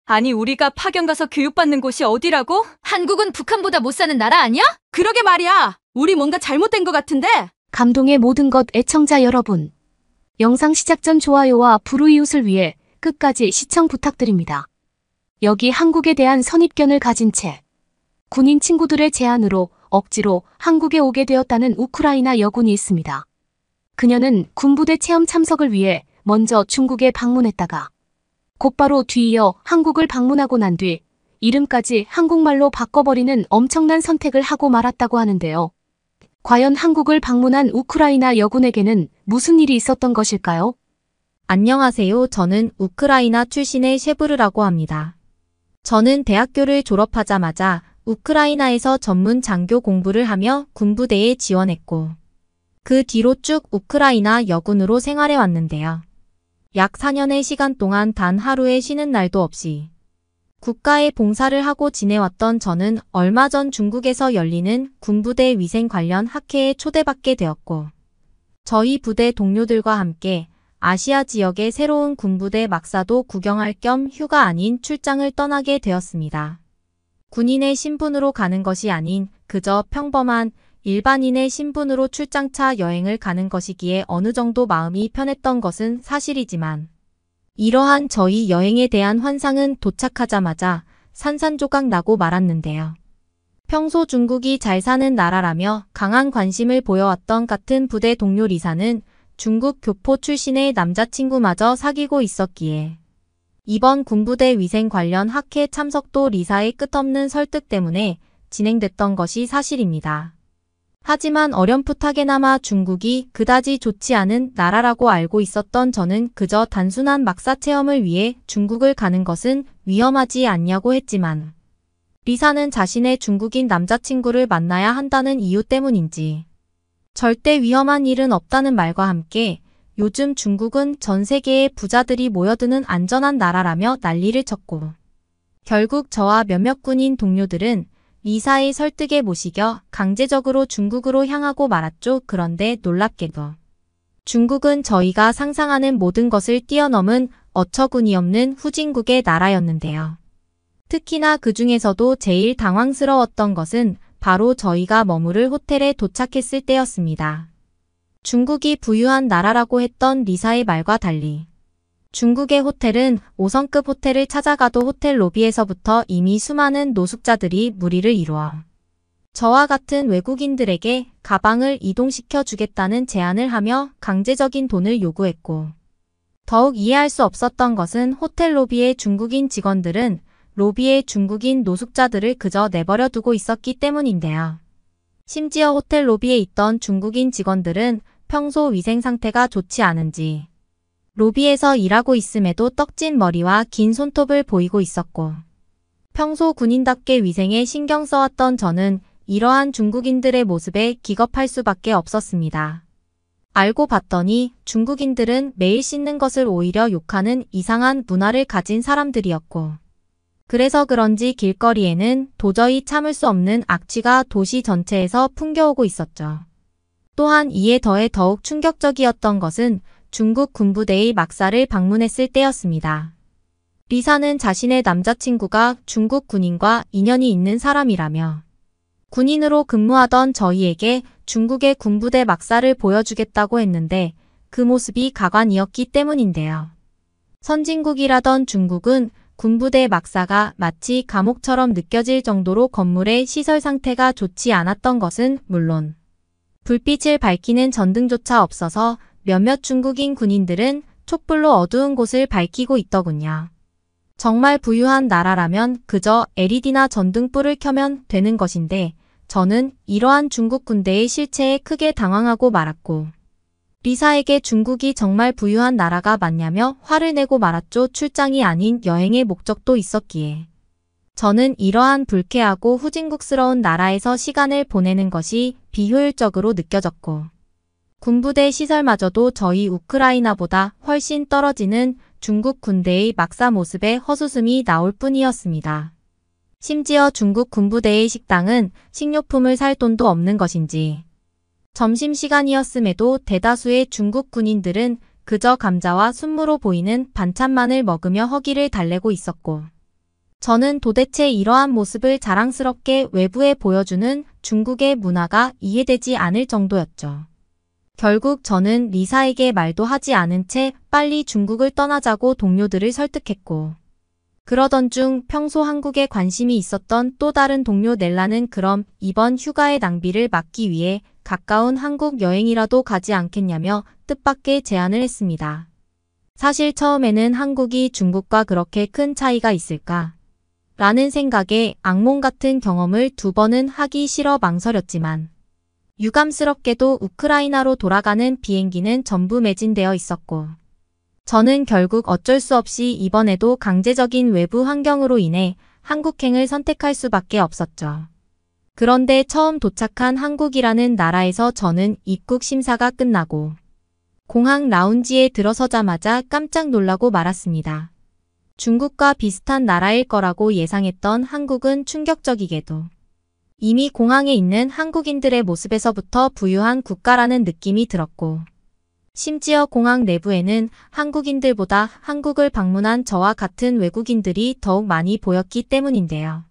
아니, 우리가 파견 가서 교육받는 곳이 어디라고? 한국은 북한보다 못 사는 나라 아니야? 그러게 말이야. 우리 뭔가 잘못된 것 같은데? 감동의 모든 것 애청자 여러분. 영상 시작 전 좋아요와 불우이웃을 위해 끝까지 시청 부탁드립니다. 여기 한국에 대한 선입견을 가진 채 군인 친구들의 제안으로 억지로 한국에 오게 되었다는 우크라이나 여군이 있습니다. 그녀는 군부대 체험 참석을 위해 먼저 중국에 방문했다가 곧바로 뒤이어 한국을 방문하고 난 뒤 이름까지 한국말로 바꿔버리는 엄청난 선택을 하고 말았다고 하는데요. 과연 한국을 방문한 우크라이나 여군에게는 무슨 일이 있었던 것일까요? 안녕하세요. 저는 우크라이나 출신의 셰브르라고 합니다. 저는 대학교를 졸업하자마자 우크라이나에서 전문 장교 공부를 하며 군부대에 지원했고 그 뒤로 쭉 우크라이나 여군으로 생활해 왔는데요. 약 4년의 시간 동안 단 하루의 쉬는 날도 없이 국가에 봉사를 하고 지내왔던 저는 얼마 전 중국에서 열리는 군부대 위생 관련 학회에 초대받게 되었고 저희 부대 동료들과 함께 아시아 지역의 새로운 군부대 막사도 구경할 겸 휴가 아닌 출장을 떠나게 되었습니다. 군인의 신분으로 가는 것이 아닌 그저 평범한 일반인의 신분으로 출장차 여행을 가는 것이기에 어느 정도 마음이 편했던 것은 사실이지만 이러한 저희 여행에 대한 환상은 도착하자마자 산산조각 나고 말았는데요. 평소 중국이 잘 사는 나라라며 강한 관심을 보여왔던 같은 부대 동료 리사는 중국 교포 출신의 남자친구마저 사귀고 있었기에 이번 군부대 위생 관련 학회 참석도 리사의 끝없는 설득 때문에 진행됐던 것이 사실입니다. 하지만 어렴풋하게나마 중국이 그다지 좋지 않은 나라라고 알고 있었던 저는 그저 단순한 막사 체험을 위해 중국을 가는 것은 위험하지 않냐고 했지만 리사는 자신의 중국인 남자친구를 만나야 한다는 이유 때문인지 절대 위험한 일은 없다는 말과 함께 요즘 중국은 전 세계의 부자들이 모여드는 안전한 나라라며 난리를 쳤고 결국 저와 몇몇 군인 동료들은 리사의 설득에 못 이겨 강제적으로 중국으로 향하고 말았죠. 그런데 놀랍게도 중국은 저희가 상상하는 모든 것을 뛰어넘은 어처구니없는 후진국의 나라였는데요. 특히나 그 중에서도 제일 당황스러웠던 것은 바로 저희가 머무를 호텔에 도착했을 때였습니다. 중국이 부유한 나라라고 했던 리사의 말과 달리 중국의 호텔은 5성급 호텔을 찾아가도 호텔 로비에서부터 이미 수많은 노숙자들이 무리를 이루어 저와 같은 외국인들에게 가방을 이동시켜 주겠다는 제안을 하며 강제적인 돈을 요구했고 더욱 이해할 수 없었던 것은 호텔 로비의 중국인 직원들은 로비의 중국인 노숙자들을 그저 내버려 두고 있었기 때문인데요. 심지어 호텔 로비에 있던 중국인 직원들은 평소 위생 상태가 좋지 않은지 로비에서 일하고 있음에도 떡진 머리와 긴 손톱을 보이고 있었고 평소 군인답게 위생에 신경 써왔던 저는 이러한 중국인들의 모습에 기겁할 수밖에 없었습니다. 알고 봤더니 중국인들은 매일 씻는 것을 오히려 욕하는 이상한 문화를 가진 사람들이었고 그래서 그런지 길거리에는 도저히 참을 수 없는 악취가 도시 전체에서 풍겨오고 있었죠. 또한 이에 더해 더욱 충격적이었던 것은 중국 군부대의 막사를 방문했을 때였습니다. 리사는 자신의 남자친구가 중국 군인과 인연이 있는 사람이라며 군인으로 근무하던 저희에게 중국의 군부대 막사를 보여주겠다고 했는데 그 모습이 가관이었기 때문인데요. 선진국이라던 중국은 군부대 막사가 마치 감옥처럼 느껴질 정도로 건물의 시설 상태가 좋지 않았던 것은 물론 불빛을 밝히는 전등조차 없어서 몇몇 중국인 군인들은 촛불로 어두운 곳을 밝히고 있더군요. 정말 부유한 나라라면 그저 LED나 전등불을 켜면 되는 것인데 저는 이러한 중국 군대의 실체에 크게 당황하고 말았고 리사에게 중국이 정말 부유한 나라가 맞냐며 화를 내고 말았죠. 출장이 아닌 여행의 목적도 있었기에 저는 이러한 불쾌하고 후진국스러운 나라에서 시간을 보내는 것이 비효율적으로 느껴졌고 군부대 시설마저도 저희 우크라이나보다 훨씬 떨어지는 중국 군대의 막사 모습에 허수음이 나올 뿐이었습니다. 심지어 중국 군부대의 식당은 식료품을 살 돈도 없는 것인지 점심시간이었음에도 대다수의 중국 군인들은 그저 감자와 순무로 보이는 반찬만을 먹으며 허기를 달래고 있었고 저는 도대체 이러한 모습을 자랑스럽게 외부에 보여주는 중국의 문화가 이해되지 않을 정도였죠. 결국 저는 리사에게 말도 하지 않은 채 빨리 중국을 떠나자고 동료들을 설득했고, 그러던 중 평소 한국에 관심이 있었던 또 다른 동료 넬라는 그럼 이번 휴가의 낭비를 막기 위해 가까운 한국 여행이라도 가지 않겠냐며 뜻밖의 제안을 했습니다. 사실 처음에는 한국이 중국과 그렇게 큰 차이가 있을까? 라는 생각에 악몽 같은 경험을 2번은 하기 싫어 망설였지만, 유감스럽게도 우크라이나로 돌아가는 비행기는 전부 매진되어 있었고, 저는 결국 어쩔 수 없이 이번에도 강제적인 외부 환경으로 인해 한국행을 선택할 수밖에 없었죠. 그런데 처음 도착한 한국이라는 나라에서 저는 입국 심사가 끝나고 공항 라운지에 들어서자마자 깜짝 놀라고 말았습니다. 중국과 비슷한 나라일 거라고 예상했던 한국은 충격적이게도 이미 공항에 있는 한국인들의 모습에서부터 부유한 국가라는 느낌이 들었고, 심지어 공항 내부에는 한국인들보다 한국을 방문한 저와 같은 외국인들이 더욱 많이 보였기 때문인데요.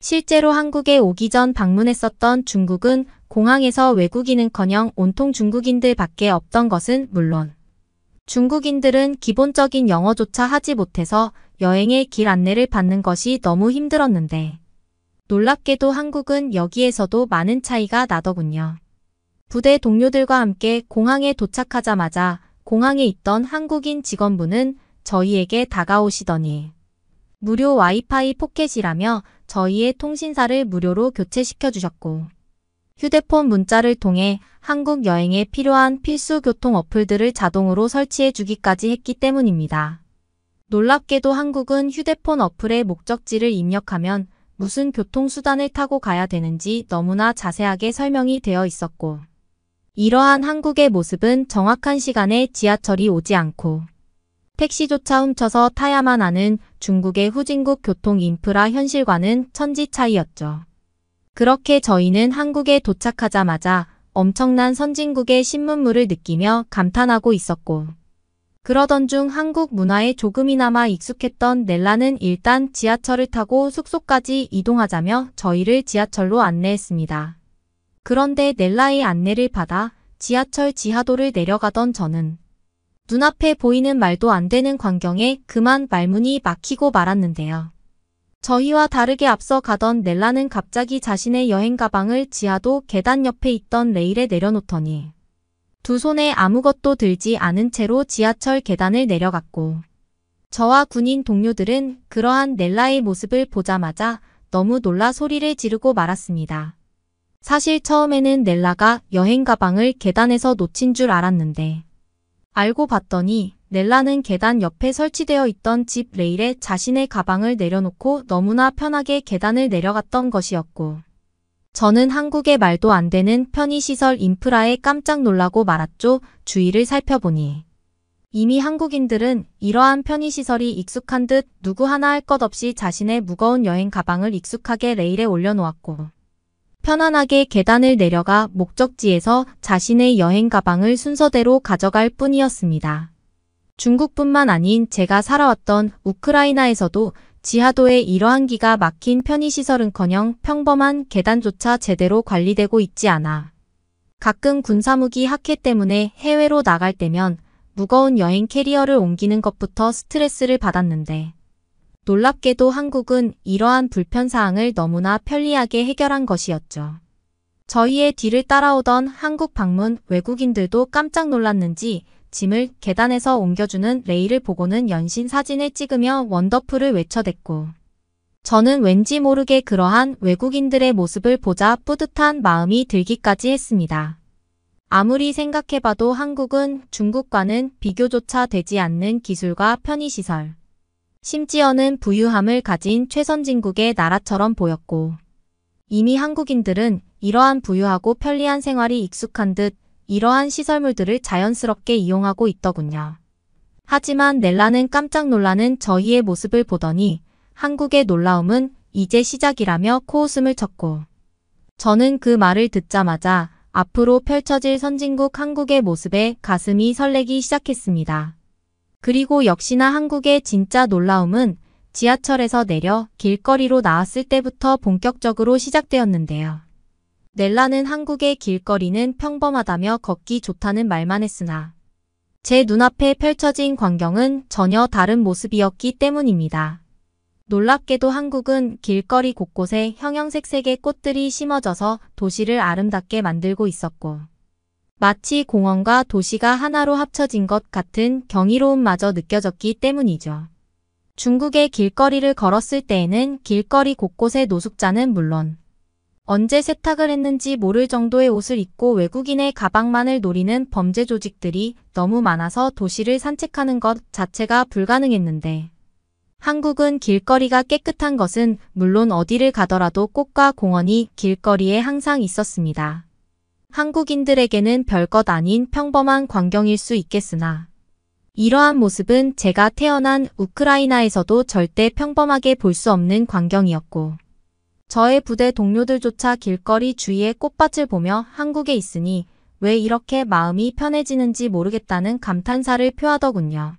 실제로 한국에 오기 전 방문했었던 중국은 공항에서 외국인은커녕 온통 중국인들밖에 없던 것은 물론, 중국인들은 기본적인 영어조차 하지 못해서 여행의 길 안내를 받는 것이 너무 힘들었는데, 놀랍게도 한국은 여기에서도 많은 차이가 나더군요. 부대 동료들과 함께 공항에 도착하자마자 공항에 있던 한국인 직원분은 저희에게 다가오시더니 무료 와이파이 포켓이라며 저희의 통신사를 무료로 교체시켜 주셨고, 휴대폰 문자를 통해 한국 여행에 필요한 필수 교통 어플들을 자동으로 설치해 주기까지 했기 때문입니다. 놀랍게도 한국은 휴대폰 어플에 목적지를 입력하면 무슨 교통수단을 타고 가야 되는지 너무나 자세하게 설명이 되어 있었고, 이러한 한국의 모습은 정확한 시간에 지하철이 오지 않고 택시조차 훔쳐서 타야만 하는 중국의 후진국 교통 인프라 현실과는 천지 차이였죠. 그렇게 저희는 한국에 도착하자마자 엄청난 선진국의 신문물을 느끼며 감탄하고 있었고, 그러던 중 한국 문화에 조금이나마 익숙했던 넬라는 일단 지하철을 타고 숙소까지 이동하자며 저희를 지하철로 안내했습니다. 그런데 넬라의 안내를 받아 지하철 지하도를 내려가던 저는 눈앞에 보이는 말도 안 되는 광경에 그만 말문이 막히고 말았는데요. 저희와 다르게 앞서 가던 넬라는 갑자기 자신의 여행 가방을 지하도 계단 옆에 있던 레일에 내려놓더니 두 손에 아무것도 들지 않은 채로 지하철 계단을 내려갔고, 저와 군인 동료들은 그러한 넬라의 모습을 보자마자 너무 놀라 소리를 지르고 말았습니다. 사실 처음에는 넬라가 여행 가방을 계단에서 놓친 줄 알았는데, 알고 봤더니 넬라는 계단 옆에 설치되어 있던 집 레일에 자신의 가방을 내려놓고 너무나 편하게 계단을 내려갔던 것이었고, 저는 한국의 말도 안 되는 편의시설 인프라에 깜짝 놀라고 말았죠. 주위를 살펴보니 이미 한국인들은 이러한 편의시설이 익숙한 듯 누구 하나 할 것 없이 자신의 무거운 여행 가방을 익숙하게 레일에 올려놓았고, 편안하게 계단을 내려가 목적지에서 자신의 여행 가방을 순서대로 가져갈 뿐이었습니다. 중국뿐만 아닌 제가 살아왔던 우크라이나에서도 지하도에 이러한 기가 막힌 편의시설은커녕 평범한 계단조차 제대로 관리되고 있지 않아 가끔 군사무기 학회 때문에 해외로 나갈 때면 무거운 여행 캐리어를 옮기는 것부터 스트레스를 받았는데, 놀랍게도 한국은 이러한 불편사항을 너무나 편리하게 해결한 것이었죠. 저희의 뒤를 따라오던 한국 방문 외국인들도 깜짝 놀랐는지 짐을 계단에서 옮겨주는 레일을 보고는 연신 사진을 찍으며 원더풀을 외쳐댔고, 저는 왠지 모르게 그러한 외국인들의 모습을 보자 뿌듯한 마음이 들기까지 했습니다. 아무리 생각해봐도 한국은 중국과는 비교조차 되지 않는 기술과 편의시설, 심지어는 부유함을 가진 최선진국의 나라처럼 보였고, 이미 한국인들은 이러한 부유하고 편리한 생활이 익숙한 듯 이러한 시설물들을 자연스럽게 이용하고 있더군요. 하지만 넬라는 깜짝 놀라는 저희의 모습을 보더니 한국의 놀라움은 이제 시작이라며 코웃음을 쳤고, 저는 그 말을 듣자마자 앞으로 펼쳐질 선진국 한국의 모습에 가슴이 설레기 시작했습니다. 그리고 역시나 한국의 진짜 놀라움은 지하철에서 내려 길거리로 나왔을 때부터 본격적으로 시작되었는데요. 넬라는 한국의 길거리는 평범하다며 걷기 좋다는 말만 했으나 제 눈앞에 펼쳐진 광경은 전혀 다른 모습이었기 때문입니다. 놀랍게도 한국은 길거리 곳곳에 형형색색의 꽃들이 심어져서 도시를 아름답게 만들고 있었고 마치 공원과 도시가 하나로 합쳐진 것 같은 경이로움마저 느껴졌기 때문이죠. 중국의 길거리를 걸었을 때에는 길거리 곳곳의 노숙자는 물론 언제 세탁을 했는지 모를 정도의 옷을 입고 외국인의 가방만을 노리는 범죄 조직들이 너무 많아서 도시를 산책하는 것 자체가 불가능했는데 한국은 길거리가 깨끗한 것은 물론 어디를 가더라도 꽃과 공원이 길거리에 항상 있었습니다. 한국인들에게는 별것 아닌 평범한 광경일 수 있겠으나 이러한 모습은 제가 태어난 우크라이나에서도 절대 평범하게 볼 수 없는 광경이었고 저의 부대 동료들조차 길거리 주위의 꽃밭을 보며 한국에 있으니 왜 이렇게 마음이 편해지는지 모르겠다는 감탄사를 표하더군요.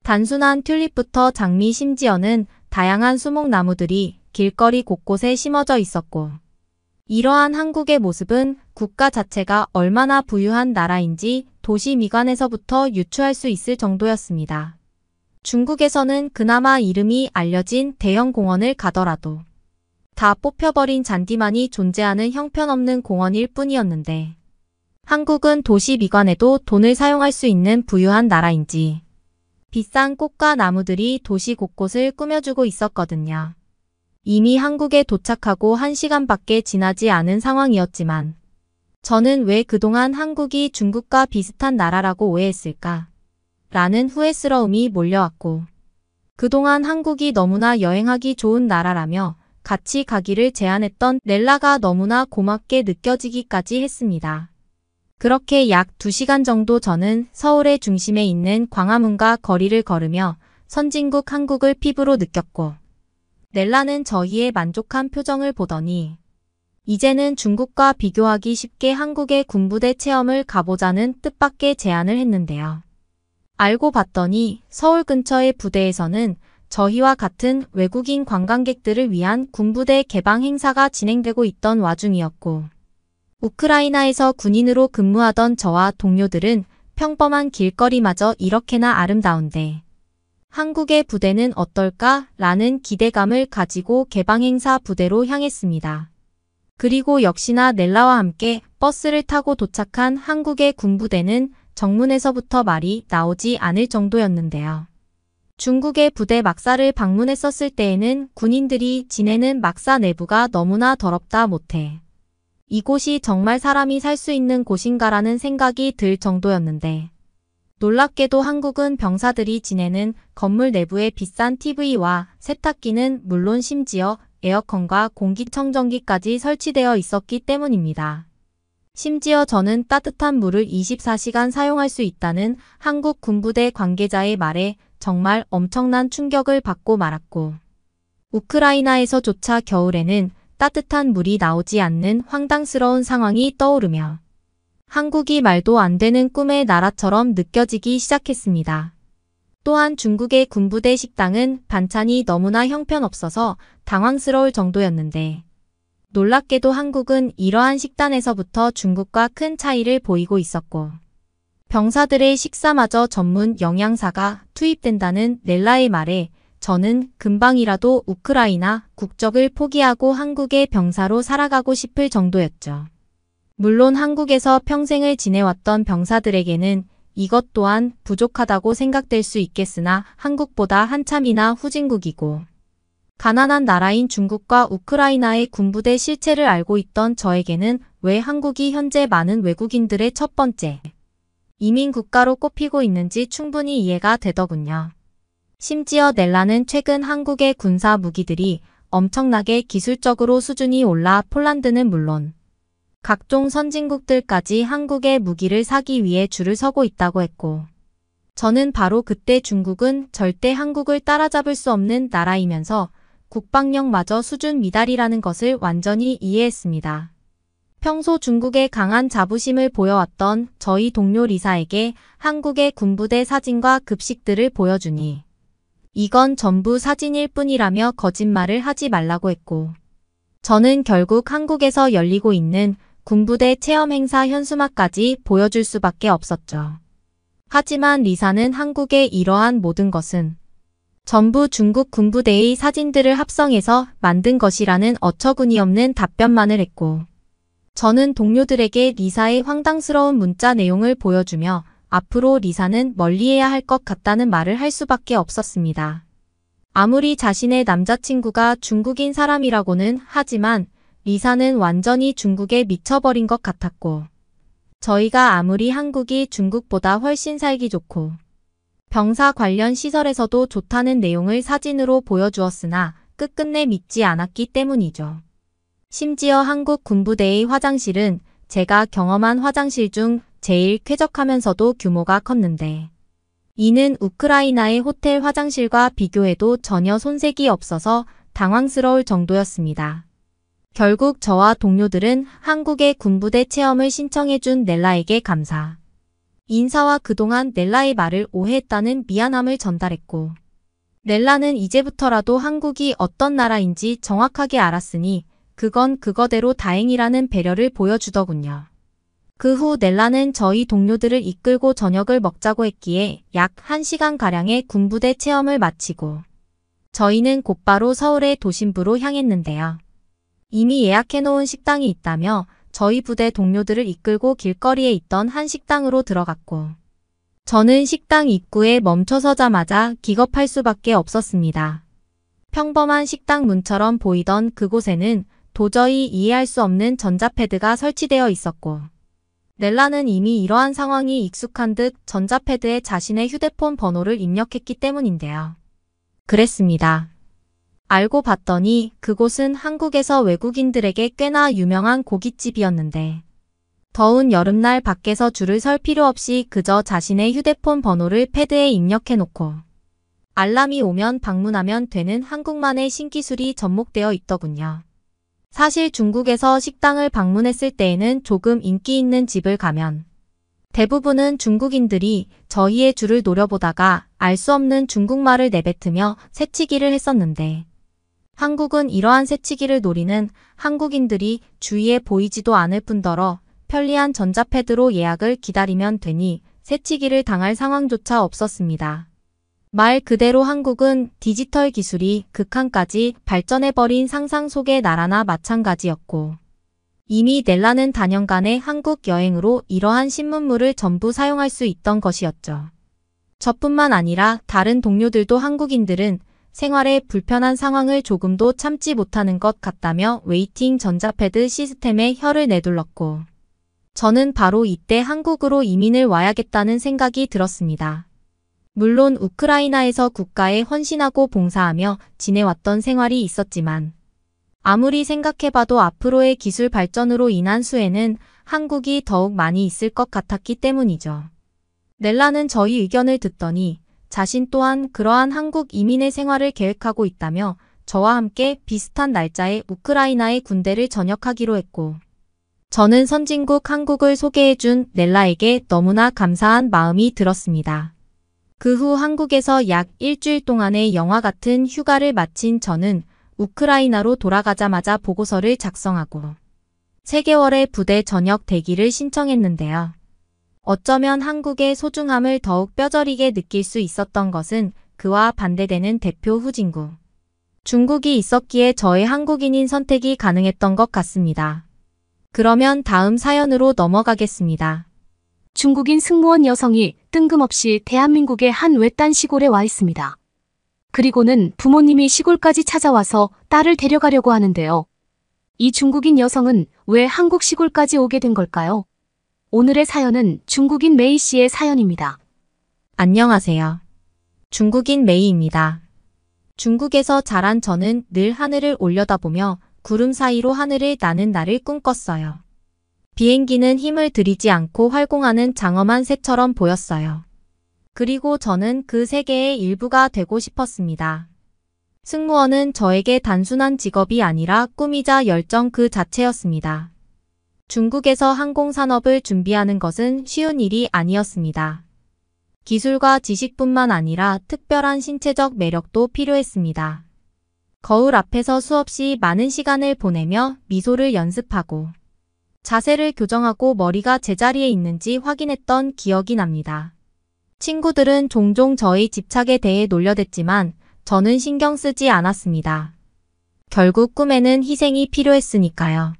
단순한 튤립부터 장미 심지어는 다양한 수목나무들이 길거리 곳곳에 심어져 있었고 이러한 한국의 모습은 국가 자체가 얼마나 부유한 나라인지 도시 미관에서부터 유추할 수 있을 정도였습니다. 중국에서는 그나마 이름이 알려진 대형 공원을 가더라도 다 뽑혀버린 잔디만이 존재하는 형편없는 공원일 뿐이었는데 한국은 도시 미관에도 돈을 사용할 수 있는 부유한 나라인지 비싼 꽃과 나무들이 도시 곳곳을 꾸며주고 있었거든요. 이미 한국에 도착하고 1시간밖에 지나지 않은 상황이었지만 저는 왜 그동안 한국이 중국과 비슷한 나라라고 오해했을까? 라는 후회스러움이 몰려왔고 그동안 한국이 너무나 여행하기 좋은 나라라며 같이 가기를 제안했던 넬라가 너무나 고맙게 느껴지기까지 했습니다. 그렇게 약 2시간 정도 저는 서울의 중심에 있는 광화문과 거리를 걸으며 선진국 한국을 피부로 느꼈고 넬라는 저희의 만족한 표정을 보더니 이제는 중국과 비교하기 쉽게 한국의 군부대 체험을 가보자는 뜻밖의 제안을 했는데요. 알고 봤더니 서울 근처의 부대에서는 저희와 같은 외국인 관광객들을 위한 군부대 개방 행사가 진행되고 있던 와중이었고 우크라이나에서 군인으로 근무하던 저와 동료들은 평범한 길거리마저 이렇게나 아름다운데 한국의 부대는 어떨까? 라는 기대감을 가지고 개방 행사 부대로 향했습니다. 그리고 역시나 넬라와 함께 버스를 타고 도착한 한국의 군부대는 정문에서부터 말이 나오지 않을 정도였는데요. 중국의 부대 막사를 방문했었을 때에는 군인들이 지내는 막사 내부가 너무나 더럽다 못해 이곳이 정말 사람이 살 수 있는 곳인가라는 생각이 들 정도였는데 놀랍게도 한국은 병사들이 지내는 건물 내부에 비싼 TV와 세탁기는 물론 심지어 에어컨과 공기청정기까지 설치되어 있었기 때문입니다. 심지어 저는 따뜻한 물을 24시간 사용할 수 있다는 한국 군부대 관계자의 말에 정말 엄청난 충격을 받고 말았고 우크라이나에서조차 겨울에는 따뜻한 물이 나오지 않는 황당스러운 상황이 떠오르며 한국이 말도 안 되는 꿈의 나라처럼 느껴지기 시작했습니다. 또한 중국의 군부대 식당은 반찬이 너무나 형편없어서 당황스러울 정도였는데 놀랍게도 한국은 이러한 식단에서부터 중국과 큰 차이를 보이고 있었고 병사들의 식사마저 전문 영양사가 투입된다는 넬라의 말에 저는 금방이라도 우크라이나 국적을 포기하고 한국의 병사로 살아가고 싶을 정도였죠. 물론 한국에서 평생을 지내왔던 병사들에게는 이것 또한 부족하다고 생각될 수 있겠으나 한국보다 한참이나 후진국이고 가난한 나라인 중국과 우크라이나의 군부대 실체를 알고 있던 저에게는 왜 한국이 현재 많은 외국인들의 첫 번째 이민 국가로 꼽히고 있는지 충분히 이해가 되더군요. 심지어 넬라는 최근 한국의 군사 무기들이 엄청나게 기술적으로 수준이 올라 폴란드는 물론 각종 선진국들까지 한국의 무기를 사기 위해 줄을 서고 있다고 했고 저는 바로 그때 중국은 절대 한국을 따라잡을 수 없는 나라이면서 국방력마저 수준 미달이라는 것을 완전히 이해했습니다. 평소 중국에 강한 자부심을 보여왔던 저희 동료 리사에게 한국의 군부대 사진과 급식들을 보여주니 이건 전부 사진일 뿐이라며 거짓말을 하지 말라고 했고, 저는 결국 한국에서 열리고 있는 군부대 체험 행사 현수막까지 보여줄 수밖에 없었죠. 하지만 리사는 한국의 이러한 모든 것은 전부 중국 군부대의 사진들을 합성해서 만든 것이라는 어처구니없는 답변만을 했고, 저는 동료들에게 리사의 황당스러운 문자 내용을 보여주며 앞으로 리사는 멀리해야 할 것 같다는 말을 할 수밖에 없었습니다. 아무리 자신의 남자친구가 중국인 사람이라고는 하지만 리사는 완전히 중국에 미쳐버린 것 같았고, 저희가 아무리 한국이 중국보다 훨씬 살기 좋고 병사 관련 시설에서도 좋다는 내용을 사진으로 보여주었으나 끝끝내 믿지 않았기 때문이죠. 심지어 한국 군부대의 화장실은 제가 경험한 화장실 중 제일 쾌적하면서도 규모가 컸는데, 이는 우크라이나의 호텔 화장실과 비교해도 전혀 손색이 없어서 당황스러울 정도였습니다. 결국 저와 동료들은 한국의 군부대 체험을 신청해준 넬라에게 감사, 인사와 그동안 넬라의 말을 오해했다는 미안함을 전달했고, 넬라는 이제부터라도 한국이 어떤 나라인지 정확하게 알았으니 그건 그거대로 다행이라는 배려를 보여주더군요. 그 후 넬라는 저희 동료들을 이끌고 저녁을 먹자고 했기에 약 1시간가량의 군부대 체험을 마치고 저희는 곧바로 서울의 도심부로 향했는데요. 이미 예약해놓은 식당이 있다며 저희 부대 동료들을 이끌고 길거리에 있던 한 식당으로 들어갔고, 저는 식당 입구에 멈춰서자마자 기겁할 수밖에 없었습니다. 평범한 식당 문처럼 보이던 그곳에는 도저히 이해할 수 없는 전자패드가 설치되어 있었고, 넬라는 이미 이러한 상황이 익숙한 듯 전자패드에 자신의 휴대폰 번호를 입력했기 때문인데요. 그랬습니다. 알고 봤더니 그곳은 한국에서 외국인들에게 꽤나 유명한 고깃집이었는데, 더운 여름날 밖에서 줄을 설 필요 없이 그저 자신의 휴대폰 번호를 패드에 입력해놓고 알람이 오면 방문하면 되는 한국만의 신기술이 접목되어 있더군요. 사실 중국에서 식당을 방문했을 때에는 조금 인기 있는 집을 가면 대부분은 중국인들이 저희의 줄을 노려보다가 알 수 없는 중국말을 내뱉으며 새치기를 했었는데, 한국은 이러한 새치기를 노리는 한국인들이 주위에 보이지도 않을 뿐더러 편리한 전자패드로 예약을 기다리면 되니 새치기를 당할 상황조차 없었습니다. 말 그대로 한국은 디지털 기술이 극한까지 발전해버린 상상 속의 나라나 마찬가지였고, 이미 넬라는 다년간의 한국 여행으로 이러한 신문물을 전부 사용할 수 있던 것이었죠. 저뿐만 아니라 다른 동료들도 한국인들은 생활에 불편한 상황을 조금도 참지 못하는 것 같다며 웨이팅 전자패드 시스템에 혀를 내둘렀고, 저는 바로 이때 한국으로 이민을 와야겠다는 생각이 들었습니다. 물론 우크라이나에서 국가에 헌신하고 봉사하며 지내왔던 생활이 있었지만, 아무리 생각해봐도 앞으로의 기술 발전으로 인한 수혜는 한국이 더욱 많이 있을 것 같았기 때문이죠. 넬라는 저희 의견을 듣더니 자신 또한 그러한 한국 이민의 생활을 계획하고 있다며 저와 함께 비슷한 날짜에 우크라이나의 군대를 전역하기로 했고, 저는 선진국 한국을 소개해준 넬라에게 너무나 감사한 마음이 들었습니다. 그 후 한국에서 약 일주일 동안의 영화 같은 휴가를 마친 저는 우크라이나로 돌아가자마자 보고서를 작성하고 3개월의 부대 전역 대기를 신청했는데요. 어쩌면 한국의 소중함을 더욱 뼈저리게 느낄 수 있었던 것은 그와 반대되는 대표 후진국 중국이 있었기에 저의 한국인인 선택이 가능했던 것 같습니다. 그러면 다음 사연으로 넘어가겠습니다. 중국인 승무원 여성이 뜬금없이 대한민국의 한 외딴 시골에 와 있습니다. 그리고는 부모님이 시골까지 찾아와서 딸을 데려가려고 하는데요. 이 중국인 여성은 왜 한국 시골까지 오게 된 걸까요? 오늘의 사연은 중국인 메이 씨의 사연입니다. 안녕하세요. 중국인 메이입니다. 중국에서 자란 저는 늘 하늘을 올려다보며 구름 사이로 하늘을 나는 날을 꿈꿨어요. 비행기는 힘을 들이지 않고 활공하는 장엄한 새처럼 보였어요. 그리고 저는 그 세계의 일부가 되고 싶었습니다. 승무원은 저에게 단순한 직업이 아니라 꿈이자 열정 그 자체였습니다. 중국에서 항공산업을 준비하는 것은 쉬운 일이 아니었습니다. 기술과 지식뿐만 아니라 특별한 신체적 매력도 필요했습니다. 거울 앞에서 수없이 많은 시간을 보내며 미소를 연습하고 자세를 교정하고 머리가 제자리에 있는지 확인했던 기억이 납니다. 친구들은 종종 저의 집착에 대해 놀려댔지만 저는 신경 쓰지 않았습니다. 결국 꿈에는 희생이 필요했으니까요.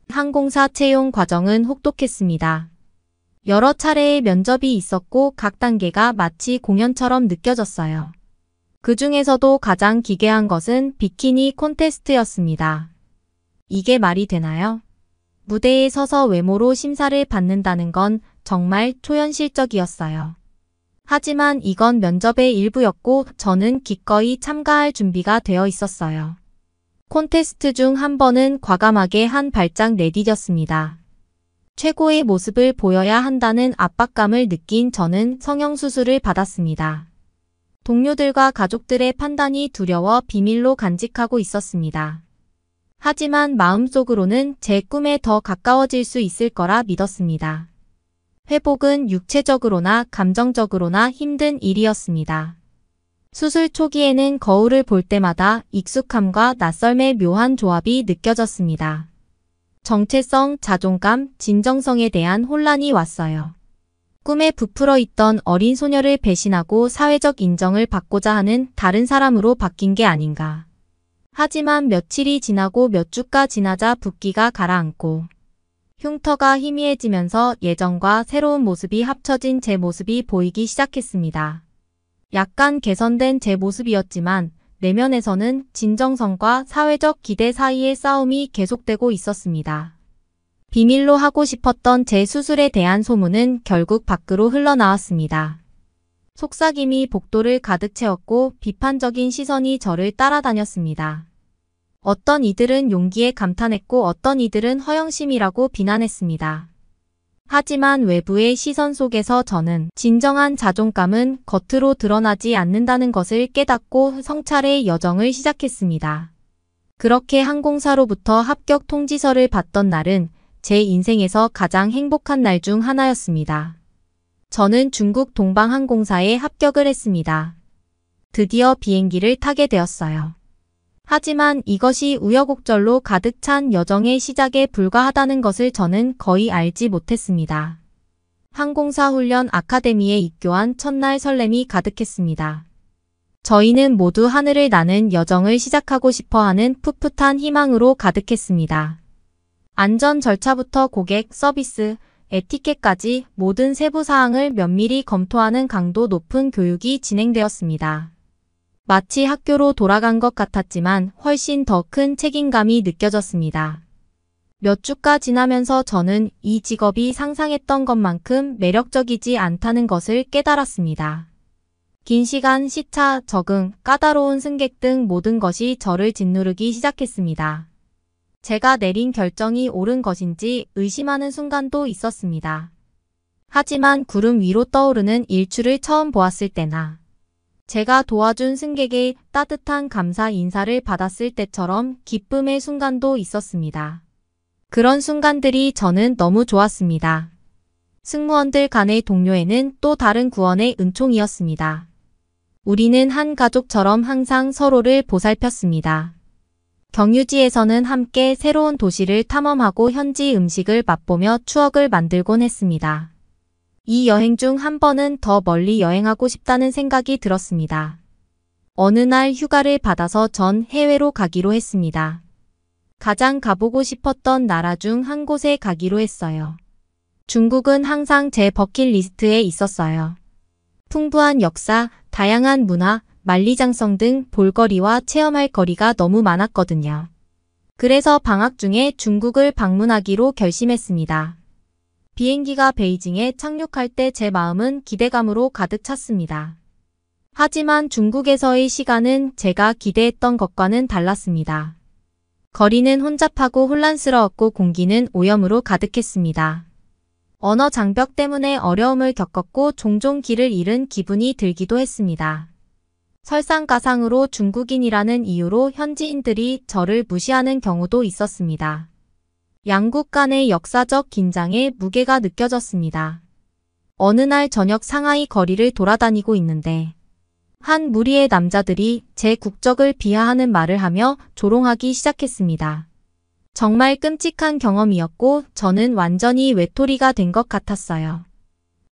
항공사 채용 과정은 혹독했습니다. 여러 차례의 면접이 있었고 각 단계가 마치 공연처럼 느껴졌어요. 그 중에서도 가장 기괴한 것은 비키니 콘테스트였습니다. 이게 말이 되나요? 무대에 서서 외모로 심사를 받는다는 건 정말 초현실적이었어요. 하지만 이건 면접의 일부였고 저는 기꺼이 참가할 준비가 되어 있었어요. 콘테스트 중 한 번은 과감하게 한 발짝 내디뎠습니다. 최고의 모습을 보여야 한다는 압박감을 느낀 저는 성형수술을 받았습니다. 동료들과 가족들의 판단이 두려워 비밀로 간직하고 있었습니다. 하지만 마음속으로는 제 꿈에 더 가까워질 수 있을 거라 믿었습니다. 회복은 육체적으로나 감정적으로나 힘든 일이었습니다. 수술 초기에는 거울을 볼 때마다 익숙함과 낯설의 묘한 조합이 느껴졌습니다. 정체성, 자존감, 진정성에 대한 혼란이 왔어요. 꿈에 부풀어 있던 어린 소녀를 배신하고 사회적 인정을 받고자 하는 다른 사람으로 바뀐 게 아닌가. 하지만 며칠이 지나고 몇 주가 지나자 붓기가 가라앉고 흉터가 희미해지면서 예전과 새로운 모습이 합쳐진 제 모습이 보이기 시작했습니다. 약간 개선된 제 모습이었지만 내면에서는 진정성과 사회적 기대 사이의 싸움이 계속되고 있었습니다. 비밀로 하고 싶었던 제 수술에 대한 소문은 결국 밖으로 흘러나왔습니다. 속삭임이 복도를 가득 채웠고 비판적인 시선이 저를 따라다녔습니다. 어떤 이들은 용기에 감탄했고 어떤 이들은 허영심이라고 비난했습니다. 하지만 외부의 시선 속에서 저는 진정한 자존감은 겉으로 드러나지 않는다는 것을 깨닫고 성찰의 여정을 시작했습니다. 그렇게 항공사로부터 합격 통지서를 받던 날은 제 인생에서 가장 행복한 날 중 하나였습니다. 저는 중국 동방항공사에 합격을 했습니다. 드디어 비행기를 타게 되었어요. 하지만 이것이 우여곡절로 가득 찬 여정의 시작에 불과하다는 것을 저는 거의 알지 못했습니다. 항공사 훈련 아카데미에 입교한 첫날 설렘이 가득했습니다. 저희는 모두 하늘을 나는 여정을 시작하고 싶어하는 풋풋한 희망으로 가득했습니다. 안전 절차부터 고객 서비스, 에티켓까지 모든 세부 사항을 면밀히 검토하는 강도 높은 교육이 진행되었습니다. 마치 학교로 돌아간 것 같았지만 훨씬 더 큰 책임감이 느껴졌습니다. 몇 주가 지나면서 저는 이 직업이 상상했던 것만큼 매력적이지 않다는 것을 깨달았습니다. 긴 시간 시차, 적응, 까다로운 승객 등 모든 것이 저를 짓누르기 시작했습니다. 제가 내린 결정이 옳은 것인지 의심하는 순간도 있었습니다. 하지만 구름 위로 떠오르는 일출을 처음 보았을 때나 제가 도와준 승객의 따뜻한 감사 인사를 받았을 때처럼 기쁨의 순간도 있었습니다. 그런 순간들이 저는 너무 좋았습니다. 승무원들 간의 동료애는 또 다른 구원의 은총이었습니다. 우리는 한 가족처럼 항상 서로를 보살폈습니다. 경유지에서는 함께 새로운 도시를 탐험하고 현지 음식을 맛보며 추억을 만들곤 했습니다. 이 여행 중 한 번은 더 멀리 여행하고 싶다는 생각이 들었습니다. 어느 날 휴가를 받아서 전 해외로 가기로 했습니다. 가장 가보고 싶었던 나라 중 한 곳에 가기로 했어요. 중국은 항상 제 버킷리스트에 있었어요. 풍부한 역사, 다양한 문화, 만리장성 등 볼거리와 체험할 거리가 너무 많았거든요. 그래서 방학 중에 중국을 방문하기로 결심했습니다. 비행기가 베이징에 착륙할 때 제 마음은 기대감으로 가득 찼습니다. 하지만 중국에서의 시간은 제가 기대했던 것과는 달랐습니다. 거리는 혼잡하고 혼란스러웠고 공기는 오염으로 가득했습니다. 언어 장벽 때문에 어려움을 겪었고 종종 길을 잃은 기분이 들기도 했습니다. 설상가상으로 중국인이라는 이유로 현지인들이 저를 무시하는 경우도 있었습니다. 양국 간의 역사적 긴장에 무게가 느껴졌습니다. 어느 날 저녁 상하이 거리를 돌아다니고 있는데 한 무리의 남자들이 제 국적을 비하하는 말을 하며 조롱하기 시작했습니다. 정말 끔찍한 경험이었고 저는 완전히 외톨이가 된 것 같았어요.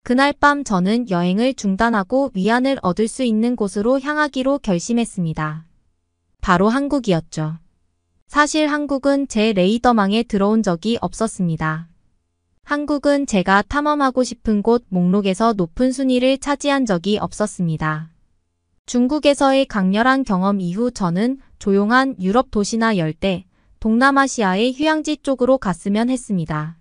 그날 밤 저는 여행을 중단하고 위안을 얻을 수 있는 곳으로 향하기로 결심했습니다. 바로 한국이었죠. 사실 한국은 제 레이더망에 들어온 적이 없었습니다. 한국은 제가 탐험하고 싶은 곳 목록에서 높은 순위를 차지한 적이 없었습니다. 중국에서의 강렬한 경험 이후 저는 조용한 유럽 도시나 열대, 동남아시아의 휴양지 쪽으로 갔으면 했습니다.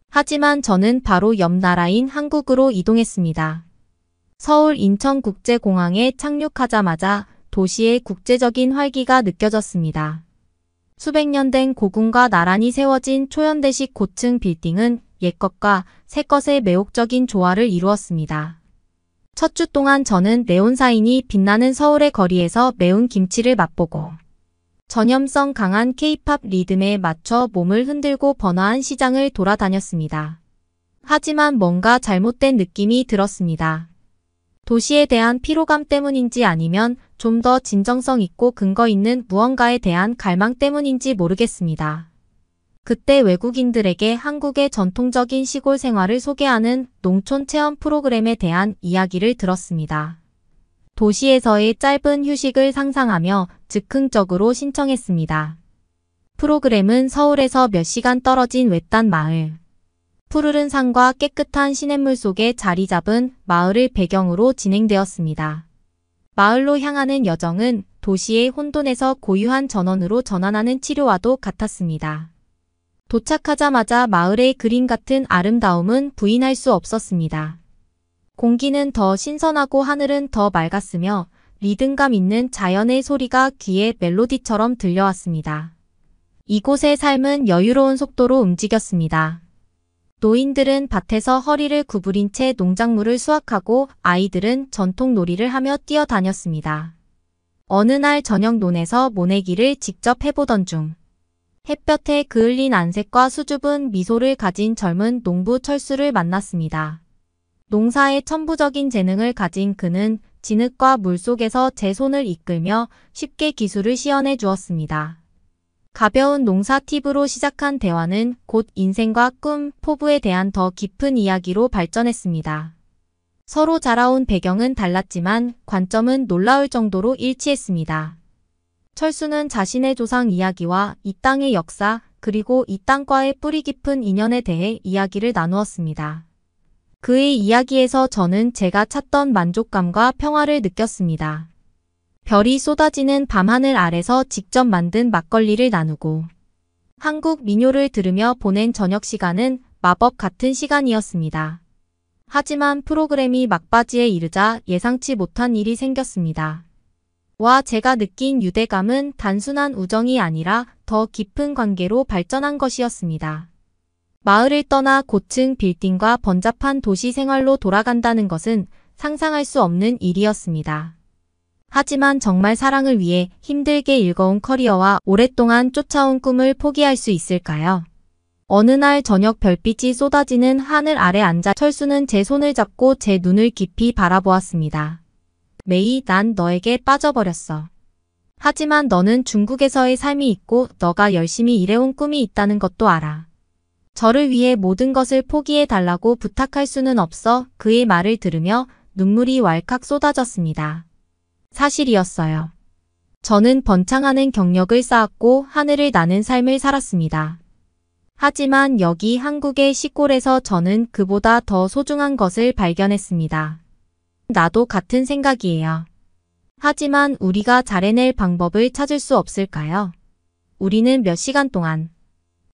하지만 저는 바로 옆 나라인 한국으로 이동했습니다. 서울 인천국제공항에 착륙하자마자 도시의 국제적인 활기가 느껴졌습니다. 수백 년 된 고궁과 나란히 세워진 초현대식 고층 빌딩은 옛것과 새것의 매혹적인 조화를 이루었습니다. 첫 주 동안 저는 네온사인이 빛나는 서울의 거리에서 매운 김치를 맛보고 전염성 강한 K-팝 리듬에 맞춰 몸을 흔들고 번화한 시장을 돌아다녔습니다. 하지만 뭔가 잘못된 느낌이 들었습니다. 도시에 대한 피로감 때문인지 아니면 좀 더 진정성 있고 근거 있는 무언가에 대한 갈망 때문인지 모르겠습니다. 그때 외국인들에게 한국의 전통적인 시골 생활을 소개하는 농촌 체험 프로그램에 대한 이야기를 들었습니다. 도시에서의 짧은 휴식을 상상하며 즉흥적으로 신청했습니다. 프로그램은 서울에서 몇 시간 떨어진 외딴 마을, 푸르른 산과 깨끗한 시냇물 속에 자리 잡은 마을을 배경으로 진행되었습니다. 마을로 향하는 여정은 도시의 혼돈에서 고유한 전원으로 전환하는 치료와도 같았습니다. 도착하자마자 마을의 그림 같은 아름다움은 부인할 수 없었습니다. 공기는 더 신선하고 하늘은 더 맑았으며 리듬감 있는 자연의 소리가 귀에 멜로디처럼 들려왔습니다. 이곳의 삶은 여유로운 속도로 움직였습니다. 노인들은 밭에서 허리를 구부린 채 농작물을 수확하고 아이들은 전통 놀이를 하며 뛰어다녔습니다. 어느 날 저녁 논에서 모내기를 직접 해보던 중 햇볕에 그을린 안색과 수줍은 미소를 가진 젊은 농부 철수를 만났습니다. 농사에 천부적인 재능을 가진 그는 진흙과 물속에서 제 손을 이끌며 쉽게 기술을 시연해 주었습니다. 가벼운 농사 팁으로 시작한 대화는 곧 인생과 꿈, 포부에 대한 더 깊은 이야기로 발전했습니다. 서로 자라온 배경은 달랐지만 관점은 놀라울 정도로 일치했습니다. 철수는 자신의 조상 이야기와 이 땅의 역사, 그리고 이 땅과의 뿌리 깊은 인연에 대해 이야기를 나누었습니다. 그의 이야기에서 저는 제가 찾던 만족감과 평화를 느꼈습니다. 별이 쏟아지는 밤하늘 아래서 직접 만든 막걸리를 나누고 한국 민요를 들으며 보낸 저녁 시간은 마법 같은 시간이었습니다. 하지만 프로그램이 막바지에 이르자 예상치 못한 일이 생겼습니다. 와 제가 느낀 유대감은 단순한 우정이 아니라 더 깊은 관계로 발전한 것이었습니다. 마을을 떠나 고층 빌딩과 번잡한 도시 생활로 돌아간다는 것은 상상할 수 없는 일이었습니다. 하지만 정말 사랑을 위해 힘들게 일궈온 커리어와 오랫동안 쫓아온 꿈을 포기할 수 있을까요? 어느 날 저녁 별빛이 쏟아지는 하늘 아래 앉아 철수는 제 손을 잡고 제 눈을 깊이 바라보았습니다. 메이, 난 너에게 빠져버렸어. 하지만 너는 중국에서의 삶이 있고 너가 열심히 일해온 꿈이 있다는 것도 알아. 저를 위해 모든 것을 포기해달라고 부탁할 수는 없어. 그의 말을 들으며 눈물이 왈칵 쏟아졌습니다. 사실이었어요. 저는 번창하는 경력을 쌓았고 하늘을 나는 삶을 살았습니다. 하지만 여기 한국의 시골에서 저는 그보다 더 소중한 것을 발견했습니다. 나도 같은 생각이에요. 하지만 우리가 잘해낼 방법을 찾을 수 없을까요? 우리는 몇 시간 동안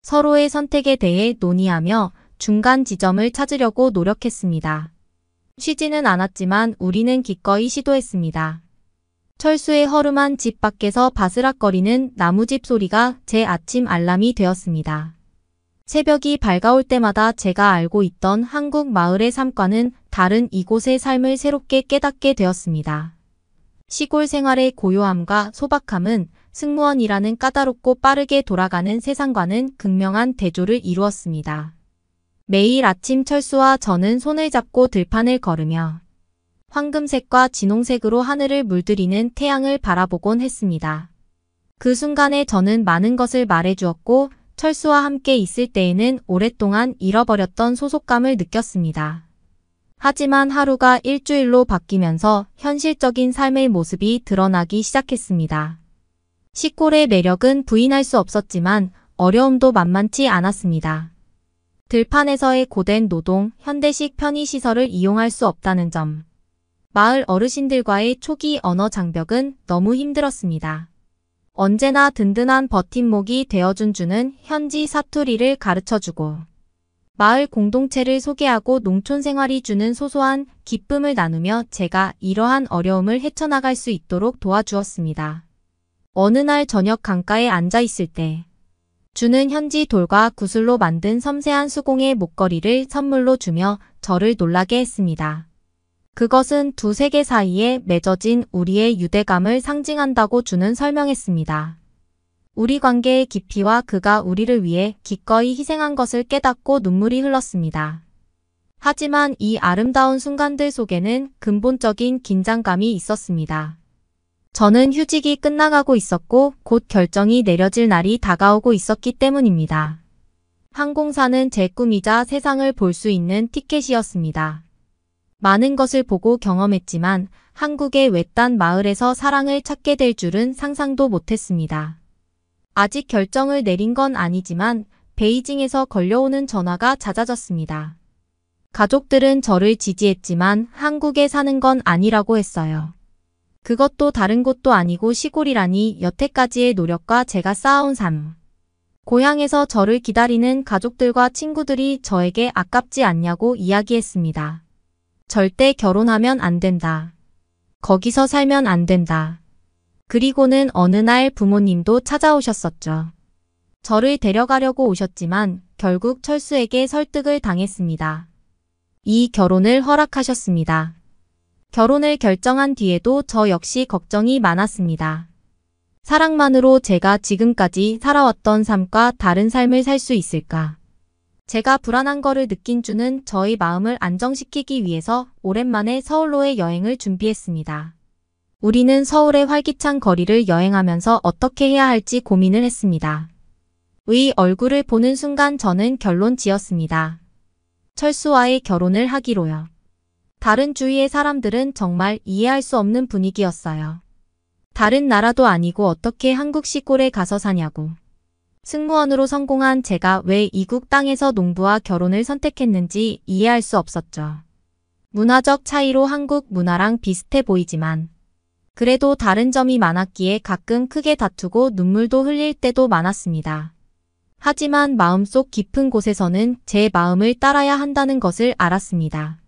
서로의 선택에 대해 논의하며 중간 지점을 찾으려고 노력했습니다. 쉬지는 않았지만 우리는 기꺼이 시도했습니다. 철수의 허름한 집 밖에서 바스락거리는 나무집 소리가 제 아침 알람이 되었습니다. 새벽이 밝아올 때마다 제가 알고 있던 한국 마을의 삶과는 다른 이곳의 삶을 새롭게 깨닫게 되었습니다. 시골 생활의 고요함과 소박함은 승무원이라는 까다롭고 빠르게 돌아가는 세상과는 극명한 대조를 이루었습니다. 매일 아침 철수와 저는 손을 잡고 들판을 걸으며 황금색과 진홍색으로 하늘을 물들이는 태양을 바라보곤 했습니다. 그 순간에 저는 많은 것을 말해주었고 철수와 함께 있을 때에는 오랫동안 잃어버렸던 소속감을 느꼈습니다. 하지만 하루가 일주일로 바뀌면서 현실적인 삶의 모습이 드러나기 시작했습니다. 시골의 매력은 부인할 수 없었지만 어려움도 만만치 않았습니다. 들판에서의 고된 노동, 현대식 편의시설을 이용할 수 없다는 점. 마을 어르신들과의 초기 언어 장벽은 너무 힘들었습니다. 언제나 든든한 버팀목이 되어준 주는 현지 사투리를 가르쳐주고 마을 공동체를 소개하고 농촌 생활이 주는 소소한 기쁨을 나누며 제가 이러한 어려움을 헤쳐나갈 수 있도록 도와주었습니다. 어느 날 저녁 강가에 앉아 있을 때 주는 현지 돌과 구슬로 만든 섬세한 수공의 목걸이를 선물로 주며 저를 놀라게 했습니다. 그것은 두 세계 사이에 맺어진 우리의 유대감을 상징한다고 주는 설명했습니다. 우리 관계의 깊이와 그가 우리를 위해 기꺼이 희생한 것을 깨닫고 눈물이 흘렀습니다. 하지만 이 아름다운 순간들 속에는 근본적인 긴장감이 있었습니다. 저는 휴직이 끝나가고 있었고 곧 결정이 내려질 날이 다가오고 있었기 때문입니다. 항공사는 제 꿈이자 세상을 볼 수 있는 티켓이었습니다. 많은 것을 보고 경험했지만 한국의 외딴 마을에서 사랑을 찾게 될 줄은 상상도 못했습니다. 아직 결정을 내린 건 아니지만 베이징에서 걸려오는 전화가 잦아졌습니다. 가족들은 저를 지지했지만 한국에 사는 건 아니라고 했어요. 그것도 다른 곳도 아니고 시골이라니 여태까지의 노력과 제가 쌓아온 삶. 고향에서 저를 기다리는 가족들과 친구들이 저에게 아깝지 않냐고 이야기했습니다. 절대 결혼하면 안 된다. 거기서 살면 안 된다. 그리고는 어느 날 부모님도 찾아오셨었죠. 저를 데려가려고 오셨지만 결국 철수에게 설득을 당했습니다. 이 결혼을 허락하셨습니다. 결혼을 결정한 뒤에도 저 역시 걱정이 많았습니다. 사랑만으로 제가 지금까지 살아왔던 삶과 다른 삶을 살 수 있을까? 제가 불안한 거를 느낀 주는 저의 마음을 안정시키기 위해서 오랜만에 서울로의 여행을 준비했습니다. 우리는 서울의 활기찬 거리를 여행하면서 어떻게 해야 할지 고민을 했습니다. 의 얼굴을 보는 순간 저는 결론 지었습니다. 철수와의 결혼을 하기로요. 다른 주위의 사람들은 정말 이해할 수 없는 분위기였어요. 다른 나라도 아니고 어떻게 한국 시골에 가서 사냐고. 승무원으로 성공한 제가 왜 이국 땅에서 농부와 결혼을 선택했는지 이해할 수 없었죠. 문화적 차이로 한국 문화랑 비슷해 보이지만 그래도 다른 점이 많았기에 가끔 크게 다투고 눈물도 흘릴 때도 많았습니다. 하지만 마음속 깊은 곳에서는 제 마음을 따라야 한다는 것을 알았습니다.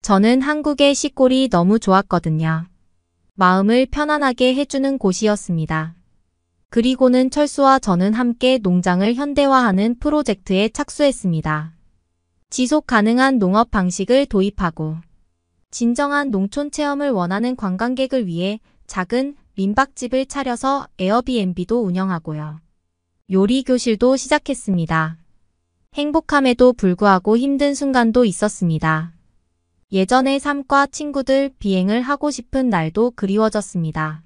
저는 한국의 시골이 너무 좋았거든요. 마음을 편안하게 해주는 곳이었습니다. 그리고는 철수와 저는 함께 농장을 현대화하는 프로젝트에 착수했습니다. 지속 가능한 농업 방식을 도입하고 진정한 농촌 체험을 원하는 관광객을 위해 작은 민박집을 차려서 에어비앤비도 운영하고요. 요리 교실도 시작했습니다. 행복함에도 불구하고 힘든 순간도 있었습니다. 예전의 삶과 친구들 비행을 하고 싶은 날도 그리워졌습니다.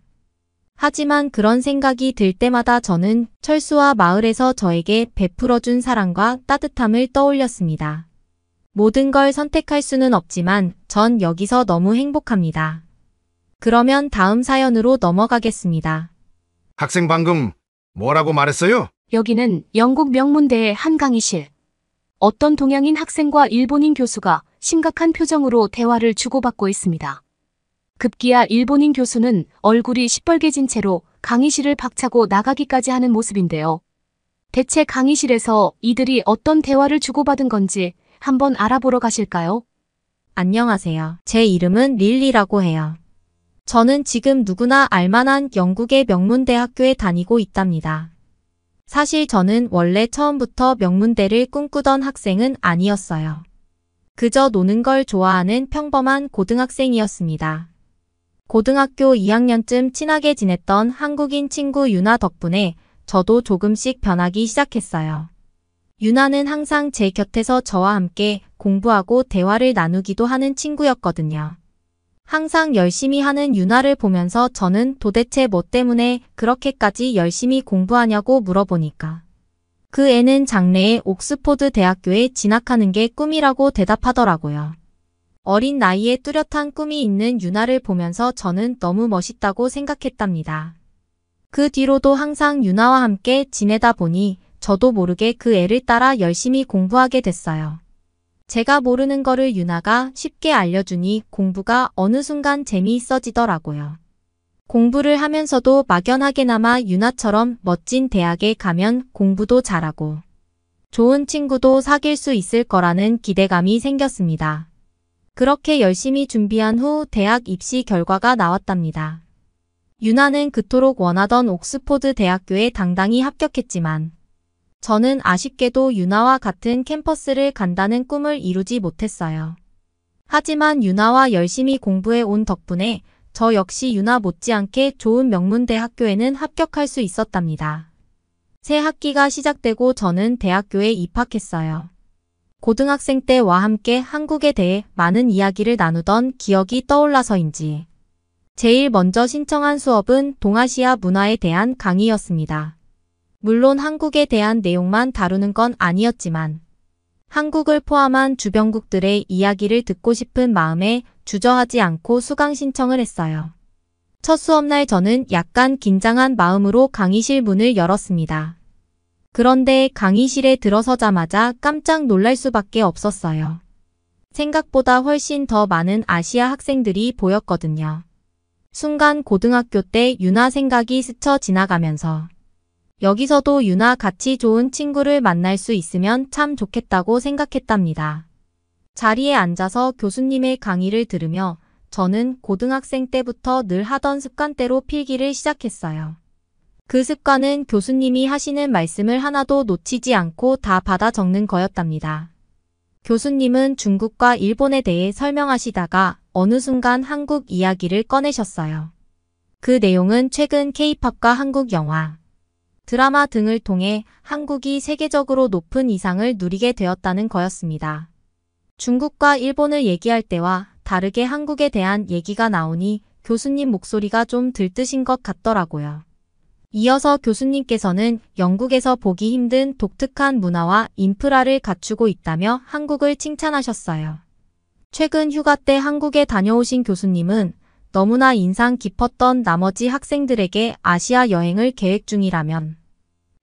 하지만 그런 생각이 들 때마다 저는 철수와 마을에서 저에게 베풀어준 사랑과 따뜻함을 떠올렸습니다. 모든 걸 선택할 수는 없지만 전 여기서 너무 행복합니다. 그러면 다음 사연으로 넘어가겠습니다. 학생 방금 뭐라고 말했어요? 여기는 영국 명문대의 한 강의실. 어떤 동양인 학생과 일본인 교수가 심각한 표정으로 대화를 주고받고 있습니다. 급기야 일본인 교수는 얼굴이 시뻘개진 채로 강의실을 박차고 나가기까지 하는 모습인데요. 대체 강의실에서 이들이 어떤 대화를 주고받은 건지 한번 알아보러 가실까요? 안녕하세요. 제 이름은 릴리라고 해요. 저는 지금 누구나 알만한 영국의 명문대학교에 다니고 있답니다. 사실 저는 원래 처음부터 명문대를 꿈꾸던 학생은 아니었어요. 그저 노는 걸 좋아하는 평범한 고등학생이었습니다. 고등학교 2학년쯤 친하게 지냈던 한국인 친구 유나 덕분에 저도 조금씩 변하기 시작했어요. 유나는 항상 제 곁에서 저와 함께 공부하고 대화를 나누기도 하는 친구였거든요. 항상 열심히 하는 유나를 보면서 저는 도대체 뭐 때문에 그렇게까지 열심히 공부하냐고 물어보니까 그 애는 장래에 옥스포드 대학교에 진학하는 게 꿈이라고 대답하더라고요. 어린 나이에 뚜렷한 꿈이 있는 유나를 보면서 저는 너무 멋있다고 생각했답니다. 그 뒤로도 항상 유나와 함께 지내다 보니 저도 모르게 그 애를 따라 열심히 공부하게 됐어요. 제가 모르는 거를 유나가 쉽게 알려주니 공부가 어느 순간 재미있어지더라고요. 공부를 하면서도 막연하게나마 유나처럼 멋진 대학에 가면 공부도 잘하고 좋은 친구도 사귈 수 있을 거라는 기대감이 생겼습니다. 그렇게 열심히 준비한 후 대학 입시 결과가 나왔답니다. 유나는 그토록 원하던 옥스포드 대학교에 당당히 합격했지만 저는 아쉽게도 유나와 같은 캠퍼스를 간다는 꿈을 이루지 못했어요. 하지만 유나와 열심히 공부해 온 덕분에 저 역시 유나 못지않게 좋은 명문대 학교에는 합격할 수 있었답니다. 새 학기가 시작되고 저는 대학교에 입학했어요. 고등학생 때와 함께 한국에 대해 많은 이야기를 나누던 기억이 떠올라서인지 제일 먼저 신청한 수업은 동아시아 문화에 대한 강의였습니다. 물론 한국에 대한 내용만 다루는 건 아니었지만 한국을 포함한 주변국들의 이야기를 듣고 싶은 마음에 주저하지 않고 수강 신청을 했어요. 첫 수업날 저는 약간 긴장한 마음으로 강의실 문을 열었습니다. 그런데 강의실에 들어서자마자 깜짝 놀랄 수밖에 없었어요. 생각보다 훨씬 더 많은 아시아 학생들이 보였거든요. 순간 고등학교 때 유나 생각이 스쳐 지나가면서 여기서도 유나 같이 좋은 친구를 만날 수 있으면 참 좋겠다고 생각했답니다. 자리에 앉아서 교수님의 강의를 들으며 저는 고등학생 때부터 늘 하던 습관대로 필기를 시작했어요. 그 습관은 교수님이 하시는 말씀을 하나도 놓치지 않고 다 받아 적는 거였답니다. 교수님은 중국과 일본에 대해 설명하시다가 어느 순간 한국 이야기를 꺼내셨어요. 그 내용은 최근 K-팝과 한국 영화, 드라마 등을 통해 한국이 세계적으로 높은 이상을 누리게 되었다는 거였습니다. 중국과 일본을 얘기할 때와 다르게 한국에 대한 얘기가 나오니 교수님 목소리가 좀 들뜨신 것 같더라고요. 이어서 교수님께서는 영국에서 보기 힘든 독특한 문화와 인프라를 갖추고 있다며 한국을 칭찬하셨어요. 최근 휴가 때 한국에 다녀오신 교수님은 너무나 인상 깊었던 나머지 학생들에게 아시아 여행을 계획 중이라면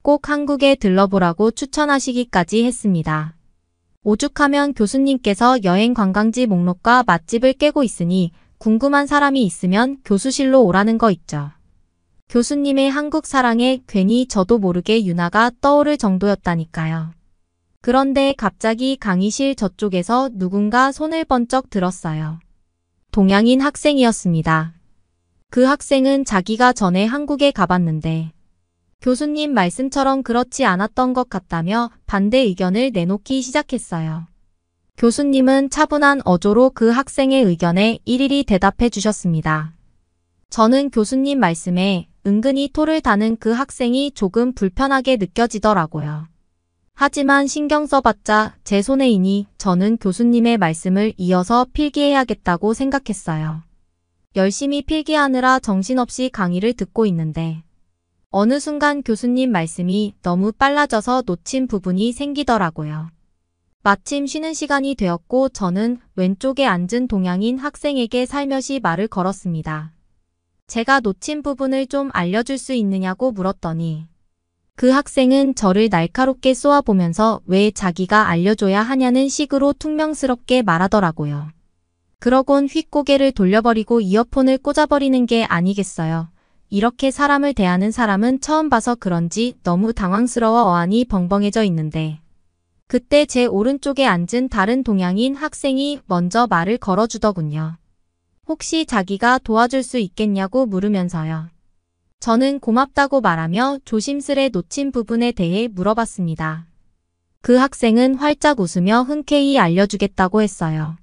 꼭 한국에 들러보라고 추천하시기까지 했습니다. 오죽하면 교수님께서 여행 관광지 목록과 맛집을 깨고 있으니 궁금한 사람이 있으면 교수실로 오라는 거 있죠. 교수님의 한국 사랑에 괜히 저도 모르게 유나가 떠오를 정도였다니까요. 그런데 갑자기 강의실 저쪽에서 누군가 손을 번쩍 들었어요. 동양인 학생이었습니다. 그 학생은 자기가 전에 한국에 가봤는데 교수님 말씀처럼 그렇지 않았던 것 같다며 반대 의견을 내놓기 시작했어요. 교수님은 차분한 어조로 그 학생의 의견에 일일이 대답해 주셨습니다. 저는 교수님 말씀에 은근히 토를 다는 그 학생이 조금 불편하게 느껴지더라고요. 하지만 신경 써봤자 제 손해이니 저는 교수님의 말씀을 이어서 필기해야겠다고 생각했어요. 열심히 필기하느라 정신없이 강의를 듣고 있는데 어느 순간 교수님 말씀이 너무 빨라져서 놓친 부분이 생기더라고요. 마침 쉬는 시간이 되었고 저는 왼쪽에 앉은 동양인 학생에게 살며시 말을 걸었습니다. 제가 놓친 부분을 좀 알려줄 수 있느냐고 물었더니 그 학생은 저를 날카롭게 쏘아보면서 왜 자기가 알려줘야 하냐는 식으로 퉁명스럽게 말하더라고요. 그러곤 휙 고개를 돌려버리고 이어폰을 꽂아버리는 게 아니겠어요. 이렇게 사람을 대하는 사람은 처음 봐서 그런지 너무 당황스러워 어안이 벙벙해져 있는데 그때 제 오른쪽에 앉은 다른 동양인 학생이 먼저 말을 걸어주더군요. 혹시 자기가 도와줄 수 있겠냐고 물으면서요. 저는 고맙다고 말하며 조심스레 놓친 부분에 대해 물어봤습니다. 그 학생은 활짝 웃으며 흔쾌히 알려주겠다고 했어요.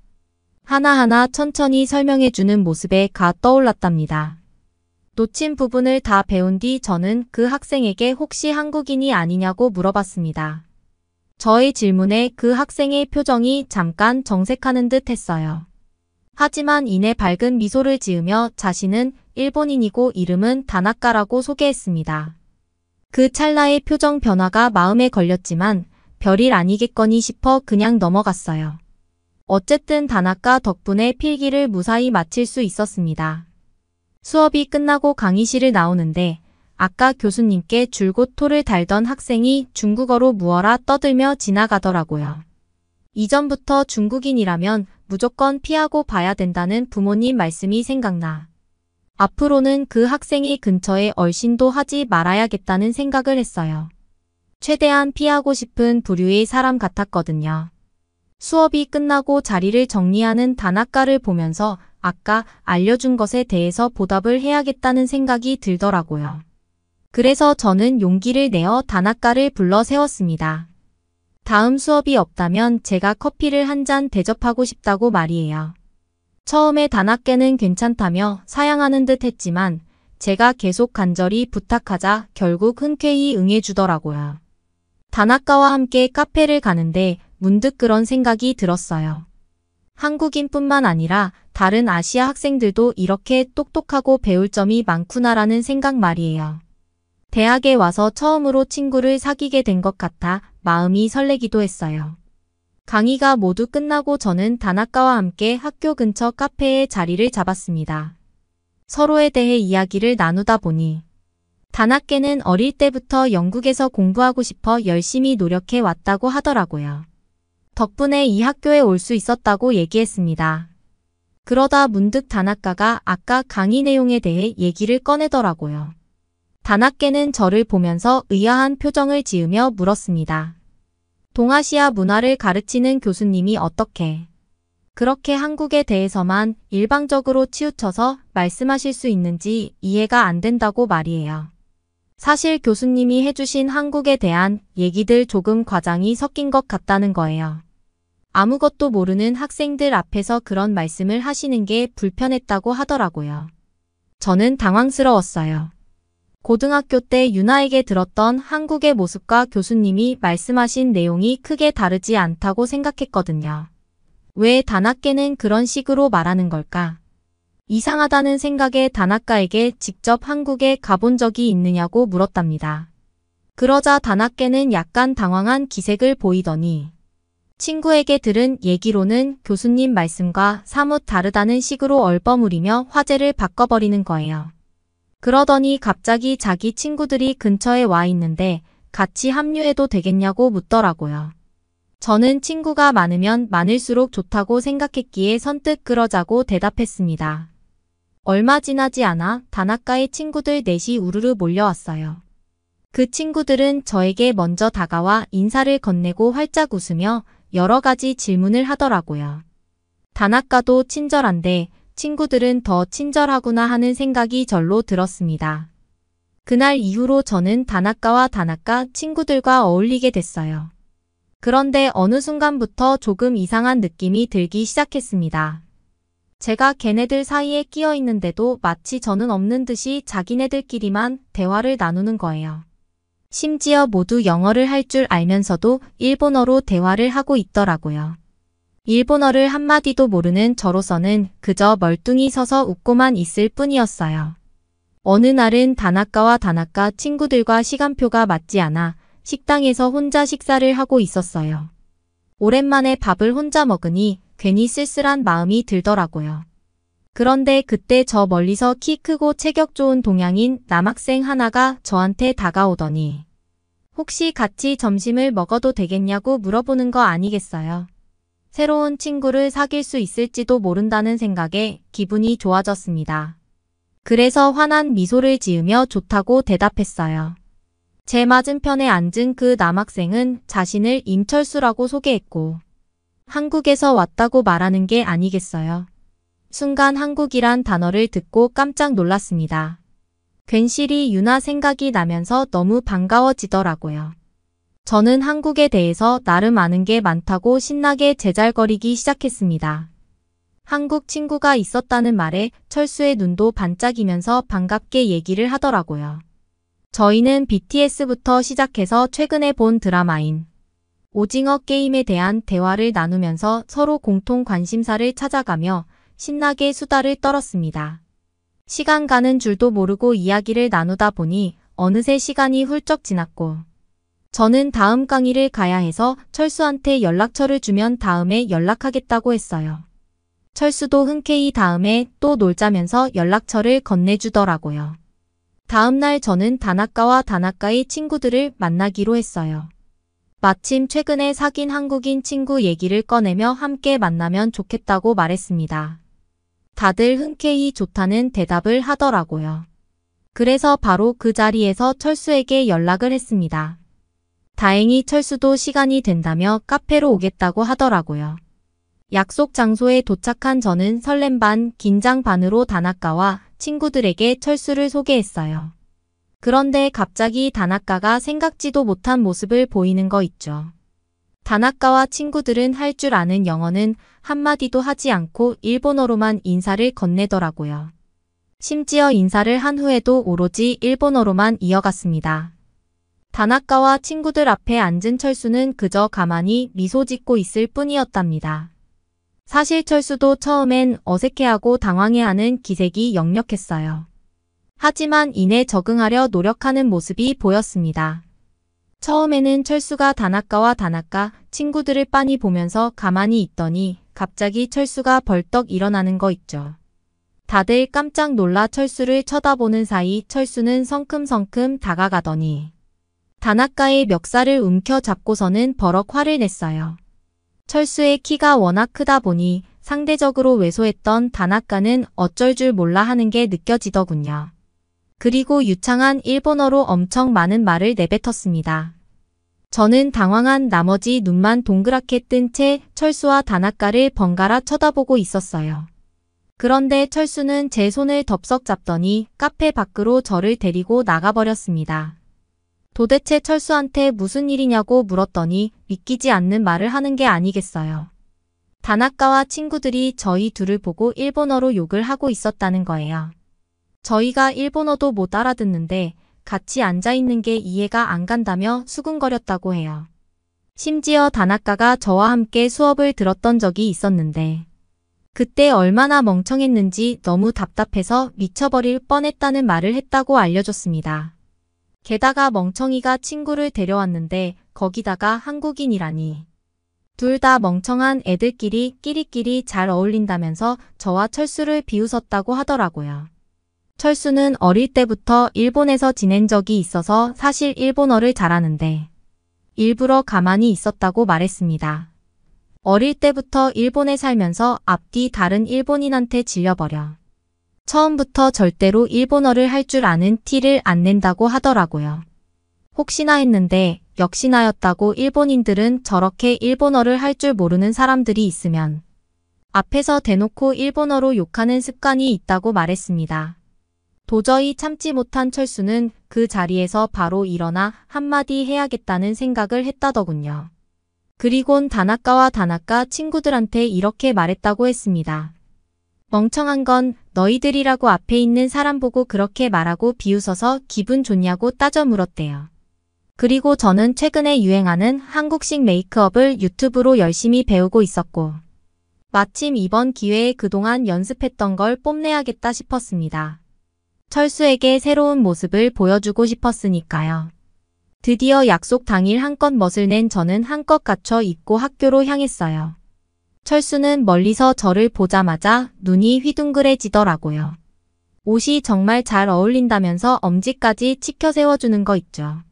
하나하나 천천히 설명해주는 모습에 가 떠올랐답니다. 놓친 부분을 다 배운 뒤 저는 그 학생에게 혹시 한국인이 아니냐고 물어봤습니다. 저의 질문에 그 학생의 표정이 잠깐 정색하는 듯 했어요. 하지만 이내 밝은 미소를 지으며 자신은 일본인이고 이름은 다나카라고 소개했습니다. 그 찰나의 표정 변화가 마음에 걸렸지만 별일 아니겠거니 싶어 그냥 넘어갔어요. 어쨌든 다나카 덕분에 필기를 무사히 마칠 수 있었습니다. 수업이 끝나고 강의실을 나오는데 아까 교수님께 줄곧 토를 달던 학생이 중국어로 무어라 떠들며 지나가더라고요. 이전부터 중국인이라면 무조건 피하고 봐야 된다는 부모님 말씀이 생각나. 앞으로는 그 학생이 근처에 얼씬도 하지 말아야겠다는 생각을 했어요. 최대한 피하고 싶은 부류의 사람 같았거든요. 수업이 끝나고 자리를 정리하는 다나카를 보면서 아까 알려준 것에 대해서 보답을 해야겠다는 생각이 들더라고요. 그래서 저는 용기를 내어 다나카를 불러 세웠습니다. 다음 수업이 없다면 제가 커피를 한 잔 대접하고 싶다고 말이에요. 처음에 다나카는 괜찮다며 사양하는 듯 했지만 제가 계속 간절히 부탁하자 결국 흔쾌히 응해주더라고요. 다나카와 함께 카페를 가는데 문득 그런 생각이 들었어요. 한국인뿐만 아니라 다른 아시아 학생들도 이렇게 똑똑하고 배울 점이 많구나라는 생각 말이에요. 대학에 와서 처음으로 친구를 사귀게 된 것 같아 마음이 설레기도 했어요. 강의가 모두 끝나고 저는 다나카와 함께 학교 근처 카페에 자리를 잡았습니다. 서로에 대해 이야기를 나누다 보니 다나카는 어릴 때부터 영국에서 공부하고 싶어 열심히 노력해 왔다고 하더라고요. 덕분에 이 학교에 올 수 있었다고 얘기했습니다. 그러다 문득 다나카가 아까 강의 내용에 대해 얘기를 꺼내더라고요. 다나카는 저를 보면서 의아한 표정을 지으며 물었습니다. 동아시아 문화를 가르치는 교수님이 어떻게 그렇게 한국에 대해서만 일방적으로 치우쳐서 말씀하실 수 있는지 이해가 안 된다고 말이에요. 사실 교수님이 해주신 한국에 대한 얘기들 조금 과장이 섞인 것 같다는 거예요. 아무것도 모르는 학생들 앞에서 그런 말씀을 하시는 게 불편했다고 하더라고요. 저는 당황스러웠어요. 고등학교 때 유나에게 들었던 한국의 모습과 교수님이 말씀하신 내용이 크게 다르지 않다고 생각했거든요. 왜 다나카는 그런 식으로 말하는 걸까? 이상하다는 생각에 다나카에게 직접 한국에 가본 적이 있느냐고 물었답니다. 그러자 다나카는 약간 당황한 기색을 보이더니 친구에게 들은 얘기로는 교수님 말씀과 사뭇 다르다는 식으로 얼버무리며 화제를 바꿔버리는 거예요. 그러더니 갑자기 자기 친구들이 근처에 와 있는데 같이 합류해도 되겠냐고 묻더라고요. 저는 친구가 많으면 많을수록 좋다고 생각했기에 선뜻 그러자고 대답했습니다. 얼마 지나지 않아 다나카의 친구들 넷이 우르르 몰려왔어요. 그 친구들은 저에게 먼저 다가와 인사를 건네고 활짝 웃으며 여러 가지 질문을 하더라고요. 다나카도 친절한데 친구들은 더 친절하구나 하는 생각이 절로 들었습니다. 그날 이후로 저는 다나카와 다나카 친구들과 어울리게 됐어요. 그런데 어느 순간부터 조금 이상한 느낌이 들기 시작했습니다. 제가 걔네들 사이에 끼어 있는데도 마치 저는 없는 듯이 자기네들끼리만 대화를 나누는 거예요. 심지어 모두 영어를 할 줄 알면서도 일본어로 대화를 하고 있더라고요. 일본어를 한마디도 모르는 저로서는 그저 멀뚱히 서서 웃고만 있을 뿐이었어요. 어느 날은 다나카와 다나카 친구들과 시간표가 맞지 않아 식당에서 혼자 식사를 하고 있었어요. 오랜만에 밥을 혼자 먹으니 괜히 쓸쓸한 마음이 들더라고요. 그런데 그때 저 멀리서 키 크고 체격 좋은 동양인 남학생 하나가 저한테 다가오더니 혹시 같이 점심을 먹어도 되겠냐고 물어보는 거 아니겠어요? 새로운 친구를 사귈 수 있을지도 모른다는 생각에 기분이 좋아졌습니다. 그래서 환한 미소를 지으며 좋다고 대답했어요. 제 맞은편에 앉은 그 남학생은 자신을 임철수라고 소개했고 한국에서 왔다고 말하는 게 아니겠어요. 순간 한국이란 단어를 듣고 깜짝 놀랐습니다. 괜시리 유나 생각이 나면서 너무 반가워지더라고요. 저는 한국에 대해서 나름 아는 게 많다고 신나게 제잘거리기 시작했습니다. 한국 친구가 있었다는 말에 철수의 눈도 반짝이면서 반갑게 얘기를 하더라고요. 저희는 BTS부터 시작해서 최근에 본 드라마인 오징어 게임에 대한 대화를 나누면서 서로 공통 관심사를 찾아가며 신나게 수다를 떨었습니다. 시간 가는 줄도 모르고 이야기를 나누다 보니 어느새 시간이 훌쩍 지났고 저는 다음 강의를 가야 해서 철수한테 연락처를 주면 다음에 연락하겠다고 했어요. 철수도 흔쾌히 다음에 또 놀자면서 연락처를 건네주더라고요. 다음날 저는 다나카와 다나카의 친구들을 만나기로 했어요. 마침 최근에 사귄 한국인 친구 얘기를 꺼내며 함께 만나면 좋겠다고 말했습니다. 다들 흔쾌히 좋다는 대답을 하더라고요. 그래서 바로 그 자리에서 철수에게 연락을 했습니다. 다행히 철수도 시간이 된다며 카페로 오겠다고 하더라고요. 약속 장소에 도착한 저는 설렘 반, 긴장 반으로 다나카와 친구들에게 철수를 소개했어요. 그런데 갑자기 다나카가 생각지도 못한 모습을 보이는 거 있죠. 다나카와 친구들은 할 줄 아는 영어는 한마디도 하지 않고 일본어로만 인사를 건네더라고요. 심지어 인사를 한 후에도 오로지 일본어로만 이어갔습니다. 다나카와 친구들 앞에 앉은 철수는 그저 가만히 미소 짓고 있을 뿐이었답니다. 사실 철수도 처음엔 어색해하고 당황해하는 기색이 역력했어요. 하지만 이내 적응하려 노력하는 모습이 보였습니다. 처음에는 철수가 다나카와 다나카 친구들을 빤히 보면서 가만히 있더니 갑자기 철수가 벌떡 일어나는 거 있죠. 다들 깜짝 놀라 철수를 쳐다보는 사이 철수는 성큼성큼 다가가더니 다나카의 멱살을 움켜잡고서는 버럭 화를 냈어요. 철수의 키가 워낙 크다 보니 상대적으로 왜소했던 다나카는 어쩔 줄 몰라 하는 게 느껴지더군요. 그리고 유창한 일본어로 엄청 많은 말을 내뱉었습니다. 저는 당황한 나머지 눈만 동그랗게 뜬 채 철수와 다나카를 번갈아 쳐다보고 있었어요. 그런데 철수는 제 손을 덥석 잡더니 카페 밖으로 저를 데리고 나가버렸습니다. 도대체 철수한테 무슨 일이냐고 물었더니 믿기지 않는 말을 하는 게 아니겠어요. 다나카와 친구들이 저희 둘을 보고 일본어로 욕을 하고 있었다는 거예요. 저희가 일본어도 못 알아듣는데 같이 앉아있는 게 이해가 안 간다며 수군거렸다고 해요. 심지어 다나카가 저와 함께 수업을 들었던 적이 있었는데 그때 얼마나 멍청했는지 너무 답답해서 미쳐버릴 뻔했다는 말을 했다고 알려줬습니다. 게다가 멍청이가 친구를 데려왔는데 거기다가 한국인이라니. 둘 다 멍청한 애들끼리 끼리끼리 잘 어울린다면서 저와 철수를 비웃었다고 하더라고요. 철수는 어릴 때부터 일본에서 지낸 적이 있어서 사실 일본어를 잘하는데 일부러 가만히 있었다고 말했습니다. 어릴 때부터 일본에 살면서 앞뒤 다른 일본인한테 질려버려. 처음부터 절대로 일본어를 할 줄 아는 티를 안 낸다고 하더라고요. 혹시나 했는데 역시나였다고. 일본인들은 저렇게 일본어를 할 줄 모르는 사람들이 있으면 앞에서 대놓고 일본어로 욕하는 습관이 있다고 말했습니다. 도저히 참지 못한 철수는 그 자리에서 바로 일어나 한마디 해야겠다는 생각을 했다더군요. 그리곤 다나카와 다나카 친구들한테 이렇게 말했다고 했습니다. 멍청한 건 너희들이라고 앞에 있는 사람 보고 그렇게 말하고 비웃어서 기분 좋냐고 따져 물었대요. 그리고 저는 최근에 유행하는 한국식 메이크업을 유튜브로 열심히 배우고 있었고 마침 이번 기회에 그동안 연습했던 걸 뽐내야겠다 싶었습니다. 철수에게 새로운 모습을 보여주고 싶었으니까요. 드디어 약속 당일 한껏 멋을 낸 저는 한껏 갖춰 입고 학교로 향했어요. 철수는 멀리서 저를 보자마자 눈이 휘둥그레지더라고요. 옷이 정말 잘 어울린다면서 엄지까지 치켜 세워주는 거 있죠.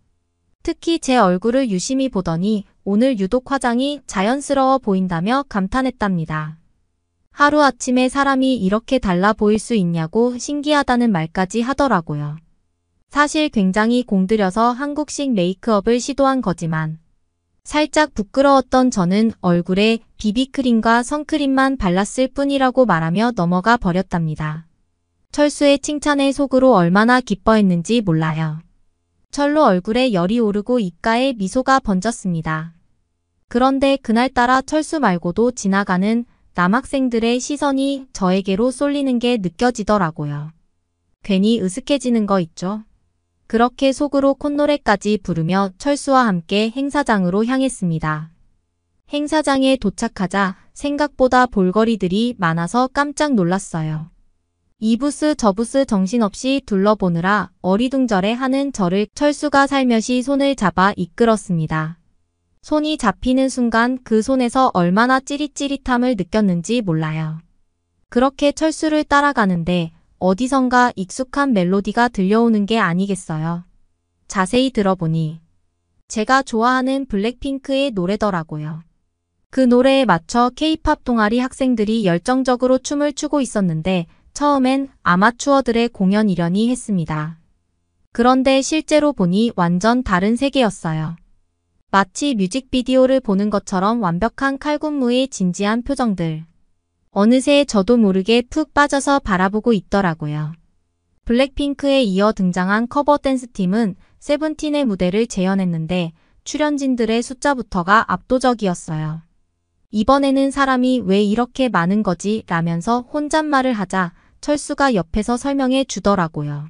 특히 제 얼굴을 유심히 보더니 오늘 유독 화장이 자연스러워 보인다며 감탄했답니다. 하루아침에 사람이 이렇게 달라 보일 수 있냐고 신기하다는 말까지 하더라고요. 사실 굉장히 공들여서 한국식 메이크업을 시도한 거지만 살짝 부끄러웠던 저는 얼굴에 비비크림과 선크림만 발랐을 뿐이라고 말하며 넘어가 버렸답니다. 철수의 칭찬에 속으로 얼마나 기뻐했는지 몰라요. 절로 얼굴에 열이 오르고 입가에 미소가 번졌습니다. 그런데 그날따라 철수 말고도 지나가는 남학생들의 시선이 저에게로 쏠리는 게 느껴지더라고요. 괜히 으슥해지는 거 있죠. 그렇게 속으로 콧노래까지 부르며 철수와 함께 행사장으로 향했습니다. 행사장에 도착하자 생각보다 볼거리들이 많아서 깜짝 놀랐어요. 이 부스 저 부스 정신없이 둘러보느라 어리둥절해하는 저를 철수가 살며시 손을 잡아 이끌었습니다. 손이 잡히는 순간 그 손에서 얼마나 찌릿찌릿함을 느꼈는지 몰라요. 그렇게 철수를 따라가는데 어디선가 익숙한 멜로디가 들려오는 게 아니겠어요. 자세히 들어보니 제가 좋아하는 블랙핑크의 노래더라고요. 그 노래에 맞춰 K-팝 동아리 학생들이 열정적으로 춤을 추고 있었는데 처음엔 아마추어들의 공연이려니 했습니다. 그런데 실제로 보니 완전 다른 세계였어요. 마치 뮤직비디오를 보는 것처럼 완벽한 칼군무의 진지한 표정들. 어느새 저도 모르게 푹 빠져서 바라보고 있더라고요. 블랙핑크에 이어 등장한 커버 댄스팀은 세븐틴의 무대를 재현했는데 출연진들의 숫자부터가 압도적이었어요. 이번에는 사람이 왜 이렇게 많은 거지? 라면서 혼잣말을 하자 철수가 옆에서 설명해 주더라고요.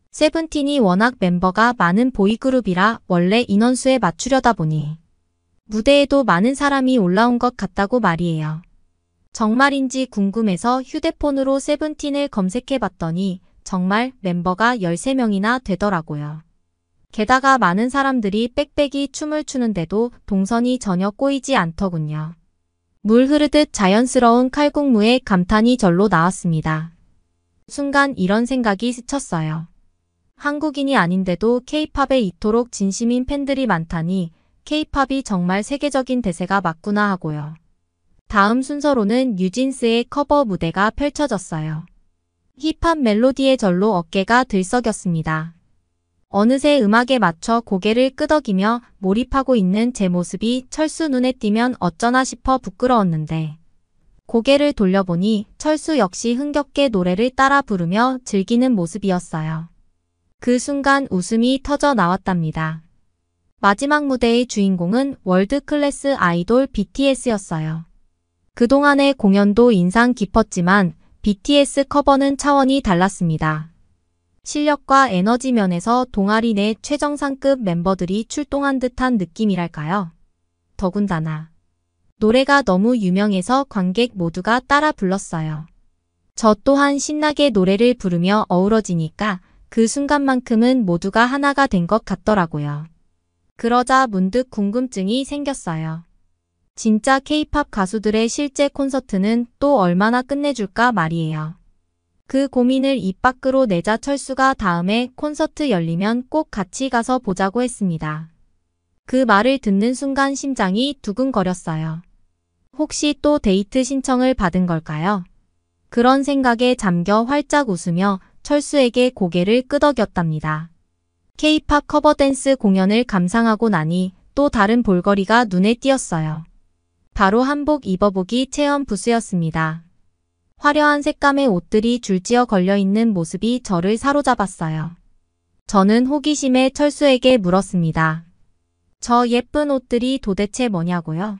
세븐틴이 워낙 멤버가 많은 보이그룹이라 원래 인원수에 맞추려다 보니 무대에도 많은 사람이 올라온 것 같다고 말이에요. 정말인지 궁금해서 휴대폰으로 세븐틴을 검색해 봤더니 정말 멤버가 13명이나 되더라고요. 게다가 많은 사람들이 빽빽이 춤을 추는데도 동선이 전혀 꼬이지 않더군요. 물 흐르듯 자연스러운 칼국무에 감탄이 절로 나왔습니다. 순간 이런 생각이 스쳤어요. 한국인이 아닌데도 K-팝에 이토록 진심인 팬들이 많다니 K-팝이 정말 세계적인 대세가 맞구나 하고요. 다음 순서로는 뉴진스의 커버 무대가 펼쳐졌어요. 힙합 멜로디에 절로 어깨가 들썩였습니다. 어느새 음악에 맞춰 고개를 끄덕이며 몰입하고 있는 제 모습이 철수 눈에 띄면 어쩌나 싶어 부끄러웠는데 고개를 돌려보니 철수 역시 흥겹게 노래를 따라 부르며 즐기는 모습이었어요. 그 순간 웃음이 터져 나왔답니다. 마지막 무대의 주인공은 월드 클래스 아이돌 BTS였어요. 그동안의 공연도 인상 깊었지만 BTS 커버는 차원이 달랐습니다. 실력과 에너지 면에서 동아리 내 최정상급 멤버들이 출동한 듯한 느낌이랄까요. 더군다나 노래가 너무 유명해서 관객 모두가 따라 불렀어요. 저 또한 신나게 노래를 부르며 어우러지니까 그 순간만큼은 모두가 하나가 된 것 같더라고요. 그러자 문득 궁금증이 생겼어요. 진짜 K-팝 가수들의 실제 콘서트는 또 얼마나 끝내줄까 말이에요. 그 고민을 입 밖으로 내자 철수가 다음에 콘서트 열리면 꼭 같이 가서 보자고 했습니다. 그 말을 듣는 순간 심장이 두근거렸어요. 혹시 또 데이트 신청을 받은 걸까요? 그런 생각에 잠겨 활짝 웃으며 철수에게 고개를 끄덕였답니다. K-팝 커버 댄스 공연을 감상하고 나니 또 다른 볼거리가 눈에 띄었어요. 바로 한복 입어보기 체험 부스였습니다. 화려한 색감의 옷들이 줄지어 걸려있는 모습이 저를 사로잡았어요. 저는 호기심에 철수에게 물었습니다. 저 예쁜 옷들이 도대체 뭐냐고요?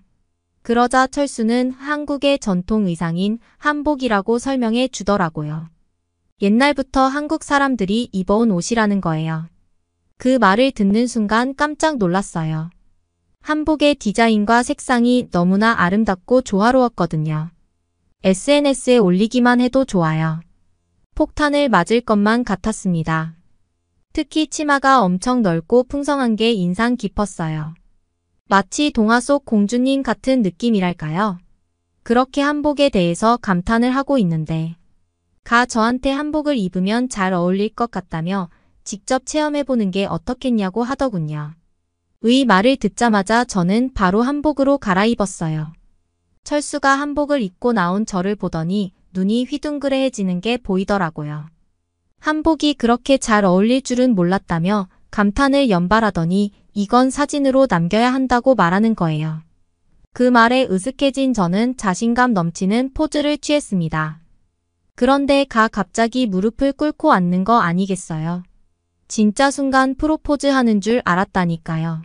그러자 철수는 한국의 전통 의상인 한복이라고 설명해 주더라고요. 옛날부터 한국 사람들이 입어온 옷이라는 거예요. 그 말을 듣는 순간 깜짝 놀랐어요. 한복의 디자인과 색상이 너무나 아름답고 조화로웠거든요. SNS에 올리기만 해도 좋아요. 폭탄을 맞을 것만 같았습니다. 특히 치마가 엄청 넓고 풍성한 게 인상 깊었어요. 마치 동화 속 공주님 같은 느낌이랄까요? 그렇게 한복에 대해서 감탄을 하고 있는데 저한테 한복을 입으면 잘 어울릴 것 같다며 직접 체험해보는 게 어떻겠냐고 하더군요. 의 말을 듣자마자 저는 바로 한복으로 갈아입었어요. 철수가 한복을 입고 나온 저를 보더니 눈이 휘둥그레해지는 게 보이더라고요. 한복이 그렇게 잘 어울릴 줄은 몰랐다며 감탄을 연발하더니 이건 사진으로 남겨야 한다고 말하는 거예요. 그 말에 으슥해진 저는 자신감 넘치는 포즈를 취했습니다. 그런데 갑자기 무릎을 꿇고 앉는 거 아니겠어요? 진짜 순간 프로포즈 하는 줄 알았다니까요.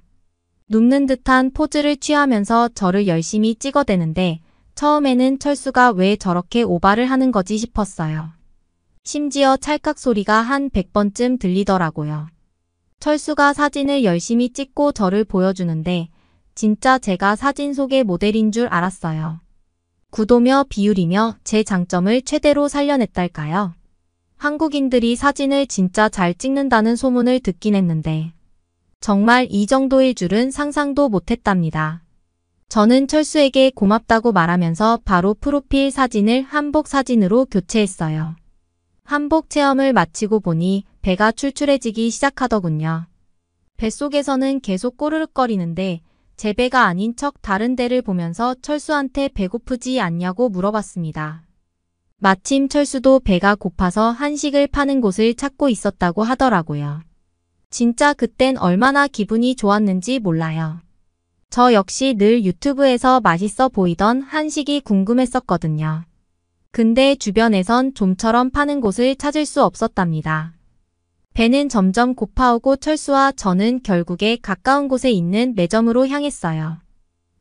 눕는 듯한 포즈를 취하면서 저를 열심히 찍어대는데 처음에는 철수가 왜 저렇게 오바를 하는 거지 싶었어요. 심지어 찰칵 소리가 한 100번쯤 들리더라고요. 철수가 사진을 열심히 찍고 저를 보여주는데 진짜 제가 사진 속의 모델인 줄 알았어요. 구도며 비율이며 제 장점을 최대로 살려냈달까요? 한국인들이 사진을 진짜 잘 찍는다는 소문을 듣긴 했는데 정말 이 정도일 줄은 상상도 못했답니다. 저는 철수에게 고맙다고 말하면서 바로 프로필 사진을 한복 사진으로 교체했어요. 한복 체험을 마치고 보니 배가 출출해지기 시작하더군요. 뱃속에서는 계속 꼬르륵거리는데 제 배가 아닌 척 다른 데를 보면서 철수한테 배고프지 않냐고 물어봤습니다. 마침 철수도 배가 고파서 한식을 파는 곳을 찾고 있었다고 하더라고요. 진짜 그땐 얼마나 기분이 좋았는지 몰라요. 저 역시 늘 유튜브에서 맛있어 보이던 한식이 궁금했었거든요. 근데 주변에선 좀처럼 파는 곳을 찾을 수 없었답니다. 배는 점점 고파오고 철수와 저는 결국에 가까운 곳에 있는 매점으로 향했어요.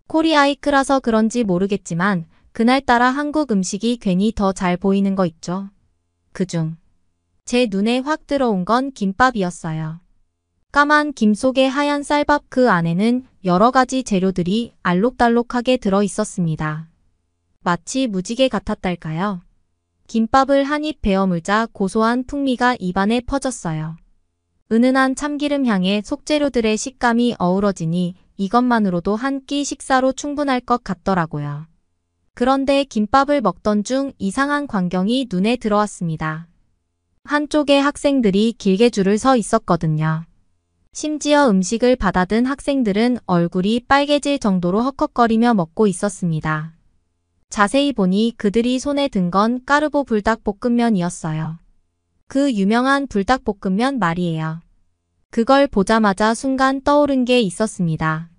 코리아이크라서 그런지 모르겠지만 그날따라 한국 음식이 괜히 더 잘 보이는 거 있죠. 그중 제 눈에 확 들어온 건 김밥이었어요. 까만 김 속에 하얀 쌀밥 그 안에는 여러 가지 재료들이 알록달록하게 들어 있었습니다. 마치 무지개 같았달까요? 김밥을 한 입 베어 물자 고소한 풍미가 입안에 퍼졌어요. 은은한 참기름 향에 속재료들의 식감이 어우러지니 이것만으로도 한 끼 식사로 충분할 것 같더라고요. 그런데 김밥을 먹던 중 이상한 광경이 눈에 들어왔습니다. 한쪽에 학생들이 길게 줄을 서 있었거든요. 심지어 음식을 받아든 학생들은 얼굴이 빨개질 정도로 헉헉거리며 먹고 있었습니다. 자세히 보니 그들이 손에 든 건 까르보 불닭볶음면이었어요. 그 유명한 불닭볶음면 말이에요. 그걸 보자마자 순간 떠오른 게 있었습니다.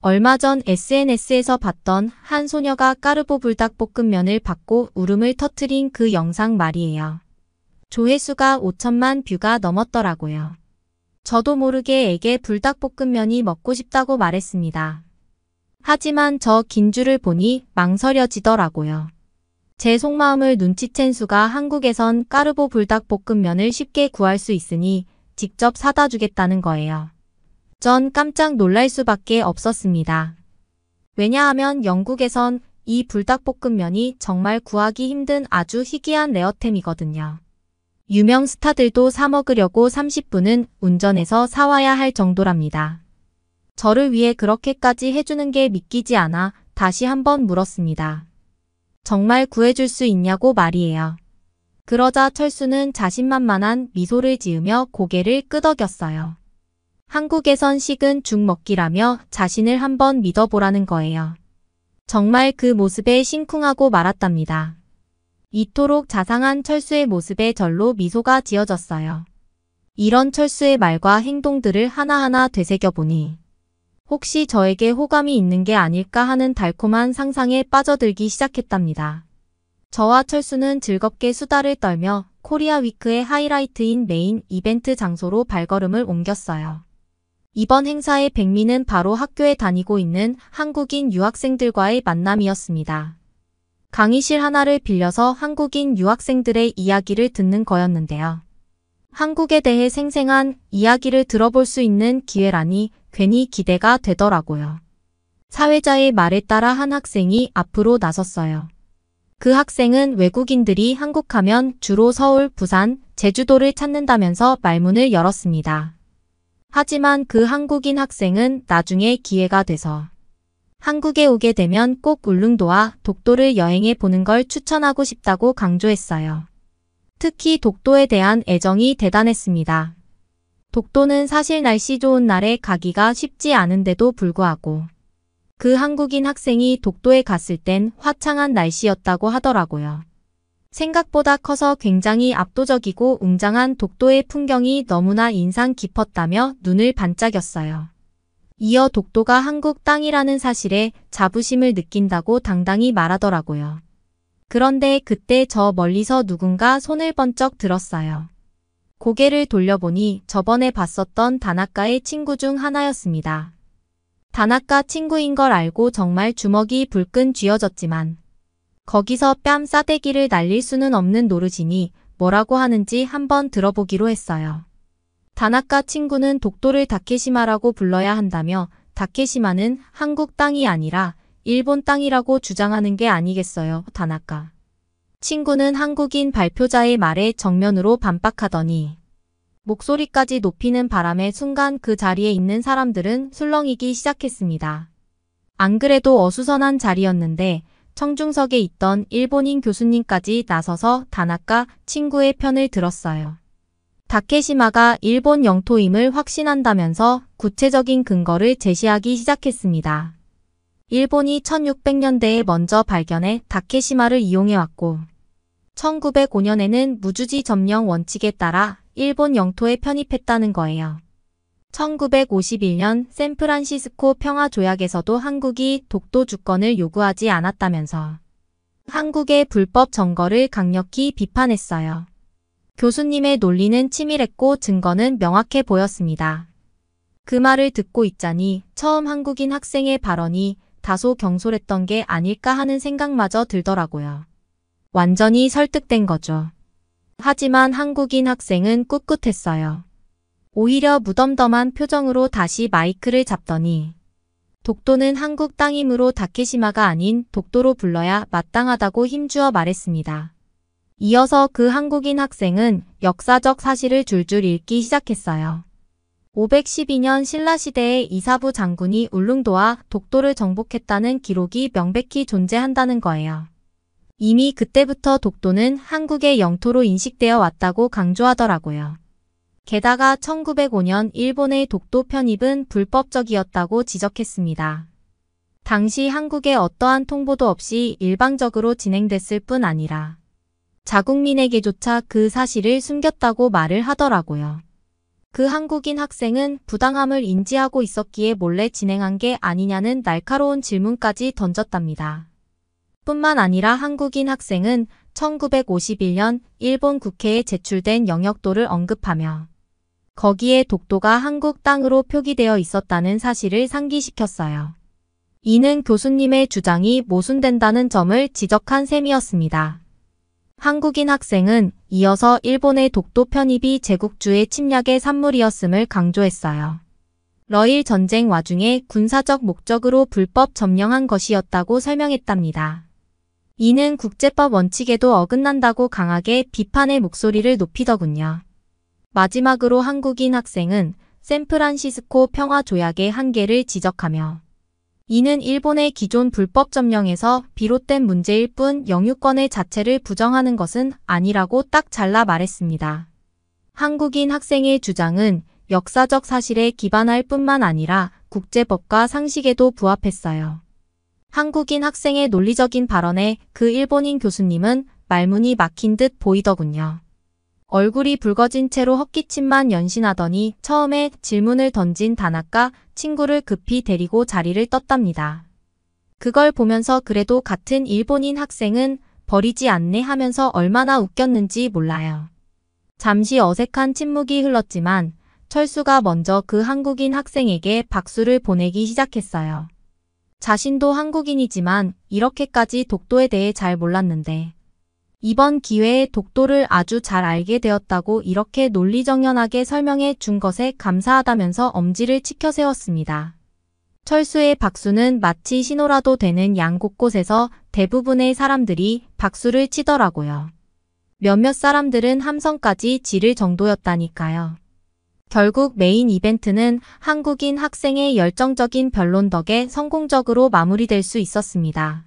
얼마 전 SNS에서 봤던 한 소녀가 까르보 불닭볶음면을 받고 울음을 터뜨린 그 영상 말이에요. 조회수가 5천만 뷰가 넘었더라고요. 저도 모르게 애게 불닭볶음면이 먹고 싶다고 말했습니다. 하지만 저 긴 줄을 보니 망설여지더라고요. 제 속마음을 눈치챈 수가 한국에선 까르보 불닭볶음면을 쉽게 구할 수 있으니 직접 사다 주겠다는 거예요. 전 깜짝 놀랄 수밖에 없었습니다. 왜냐하면 영국에선 이 불닭볶음면이 정말 구하기 힘든 아주 희귀한 레어템이거든요. 유명 스타들도 사 먹으려고 30분은 운전해서 사와야 할 정도랍니다. 저를 위해 그렇게까지 해주는 게 믿기지 않아 다시 한번 물었습니다. 정말 구해줄 수 있냐고 말이에요. 그러자 철수는 자신만만한 미소를 지으며 고개를 끄덕였어요. 한국에선 식은 죽 먹기라며 자신을 한번 믿어보라는 거예요. 정말 그 모습에 심쿵하고 말았답니다. 이토록 자상한 철수의 모습에 절로 미소가 지어졌어요. 이런 철수의 말과 행동들을 하나하나 되새겨보니 혹시 저에게 호감이 있는 게 아닐까 하는 달콤한 상상에 빠져들기 시작했답니다. 저와 철수는 즐겁게 수다를 떨며 코리아 위크의 하이라이트인 메인 이벤트 장소로 발걸음을 옮겼어요. 이번 행사의 백미는 바로 학교에 다니고 있는 한국인 유학생들과의 만남이었습니다. 강의실 하나를 빌려서 한국인 유학생들의 이야기를 듣는 거였는데요. 한국에 대해 생생한 이야기를 들어볼 수 있는 기회라니 괜히 기대가 되더라고요. 사회자의 말에 따라 한 학생이 앞으로 나섰어요. 그 학생은 외국인들이 한국하면 주로 서울, 부산, 제주도를 찾는다면서 말문을 열었습니다. 하지만 그 한국인 학생은 나중에 기회가 돼서 한국에 오게 되면 꼭 울릉도와 독도를 여행해 보는 걸 추천하고 싶다고 강조했어요. 특히 독도에 대한 애정이 대단했습니다. 독도는 사실 날씨 좋은 날에 가기가 쉽지 않은데도 불구하고 그 한국인 학생이 독도에 갔을 땐 화창한 날씨였다고 하더라고요. 생각보다 커서 굉장히 압도적이고 웅장한 독도의 풍경이 너무나 인상 깊었다며 눈을 반짝였어요. 이어 독도가 한국 땅이라는 사실에 자부심을 느낀다고 당당히 말하더라고요. 그런데 그때 저 멀리서 누군가 손을 번쩍 들었어요. 고개를 돌려보니 저번에 봤었던 다나카의 친구 중 하나였습니다. 다나카 친구인 걸 알고 정말 주먹이 불끈 쥐어졌지만 거기서 뺨 싸대기를 날릴 수는 없는 노릇이니 뭐라고 하는지 한번 들어보기로 했어요. 다나카 친구는 독도를 다케시마라고 불러야 한다며 다케시마는 한국 땅이 아니라 일본 땅이라고 주장하는 게 아니겠어요, 다나카. 친구는 한국인 발표자의 말에 정면으로 반박하더니 목소리까지 높이는 바람에 순간 그 자리에 있는 사람들은 술렁이기 시작했습니다. 안 그래도 어수선한 자리였는데 청중석에 있던 일본인 교수님까지 나서서 다나카 친구의 편을 들었어요. 다케시마가 일본 영토임을 확신한다면서 구체적인 근거를 제시하기 시작했습니다. 일본이 1600년대에 먼저 발견해 다케시마를 이용해왔고 1905년에는 무주지 점령 원칙에 따라 일본 영토에 편입했다는 거예요. 1951년 샌프란시스코 평화조약에서도 한국이 독도 주권을 요구하지 않았다면서 한국의 불법 점거를 강력히 비판했어요. 교수님의 논리는 치밀했고 증거는 명확해 보였습니다. 그 말을 듣고 있자니 처음 한국인 학생의 발언이 다소 경솔했던 게 아닐까 하는 생각마저 들더라고요. 완전히 설득된 거죠. 하지만 한국인 학생은 꿋꿋했어요. 오히려 무덤덤한 표정으로 다시 마이크를 잡더니 독도는 한국 땅이므로 다케시마가 아닌 독도로 불러야 마땅하다고 힘주어 말했습니다. 이어서 그 한국인 학생은 역사적 사실을 줄줄 읽기 시작했어요. 512년 신라시대에 이사부 장군이 울릉도와 독도를 정복했다는 기록이 명백히 존재한다는 거예요. 이미 그때부터 독도는 한국의 영토로 인식되어 왔다고 강조하더라고요. 게다가 1905년 일본의 독도 편입은 불법적이었다고 지적했습니다. 당시 한국에 어떠한 통보도 없이 일방적으로 진행됐을 뿐 아니라 자국민에게조차 그 사실을 숨겼다고 말을 하더라고요. 그 한국인 학생은 부당함을 인지하고 있었기에 몰래 진행한 게 아니냐는 날카로운 질문까지 던졌답니다. 뿐만 아니라 한국인 학생은 1951년 일본 국회에 제출된 영역도를 언급하며 거기에 독도가 한국 땅으로 표기되어 있었다는 사실을 상기시켰어요. 이는 교수님의 주장이 모순된다는 점을 지적한 셈이었습니다. 한국인 학생은 이어서 일본의 독도 편입이 제국주의 침략의 산물이었음을 강조했어요. 러일 전쟁 와중에 군사적 목적으로 불법 점령한 것이었다고 설명했답니다. 이는 국제법 원칙에도 어긋난다고 강하게 비판의 목소리를 높이더군요. 마지막으로 한국인 학생은 샌프란시스코 평화조약의 한계를 지적하며 이는 일본의 기존 불법 점령에서 비롯된 문제일 뿐 영유권의 자체를 부정하는 것은 아니라고 딱 잘라 말했습니다. 한국인 학생의 주장은 역사적 사실에 기반할 뿐만 아니라 국제법과 상식에도 부합했어요. 한국인 학생의 논리적인 발언에 그 일본인 교수님은 말문이 막힌 듯 보이더군요. 얼굴이 붉어진 채로 헛기침만 연신하더니 처음에 질문을 던진 다나카 친구를 급히 데리고 자리를 떴답니다. 그걸 보면서 그래도 같은 일본인 학생은 버리지 않네 하면서 얼마나 웃겼는지 몰라요. 잠시 어색한 침묵이 흘렀지만 철수가 먼저 그 한국인 학생에게 박수를 보내기 시작했어요. 자신도 한국인이지만 이렇게까지 독도에 대해 잘 몰랐는데 이번 기회에 독도를 아주 잘 알게 되었다고 이렇게 논리정연하게 설명해 준 것에 감사하다면서 엄지를 치켜 세웠습니다. 철수의 박수는 마치 신호라도 되는 양 곳곳에서 대부분의 사람들이 박수를 치더라고요. 몇몇 사람들은 함성까지 지를 정도였다니까요. 결국 메인 이벤트는 한국인 학생의 열정적인 변론 덕에 성공적으로 마무리될 수 있었습니다.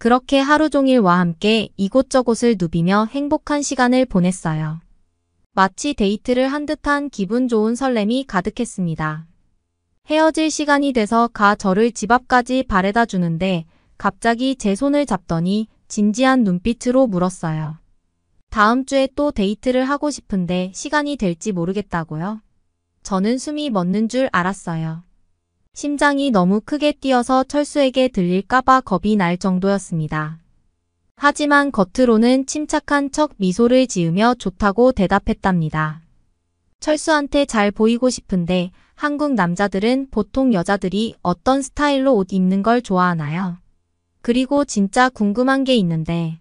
그렇게 하루 종일과 함께 이곳저곳을 누비며 행복한 시간을 보냈어요. 마치 데이트를 한 듯한 기분 좋은 설렘이 가득했습니다. 헤어질 시간이 돼서 저를 집 앞까지 바래다 주는데 갑자기 제 손을 잡더니 진지한 눈빛으로 물었어요. 다음 주에 또 데이트를 하고 싶은데 시간이 될지 모르겠다고요? 저는 숨이 멎는 줄 알았어요. 심장이 너무 크게 뛰어서 철수에게 들릴까봐 겁이 날 정도였습니다. 하지만 겉으로는 침착한 척 미소를 지으며 좋다고 대답했답니다. 철수한테 잘 보이고 싶은데 한국 남자들은 보통 여자들이 어떤 스타일로 옷 입는 걸 좋아하나요? 그리고 진짜 궁금한 게 있는데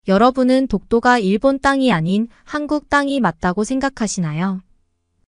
여러분은 독도가 일본 땅이 아닌 한국 땅이 맞다고 생각하시나요?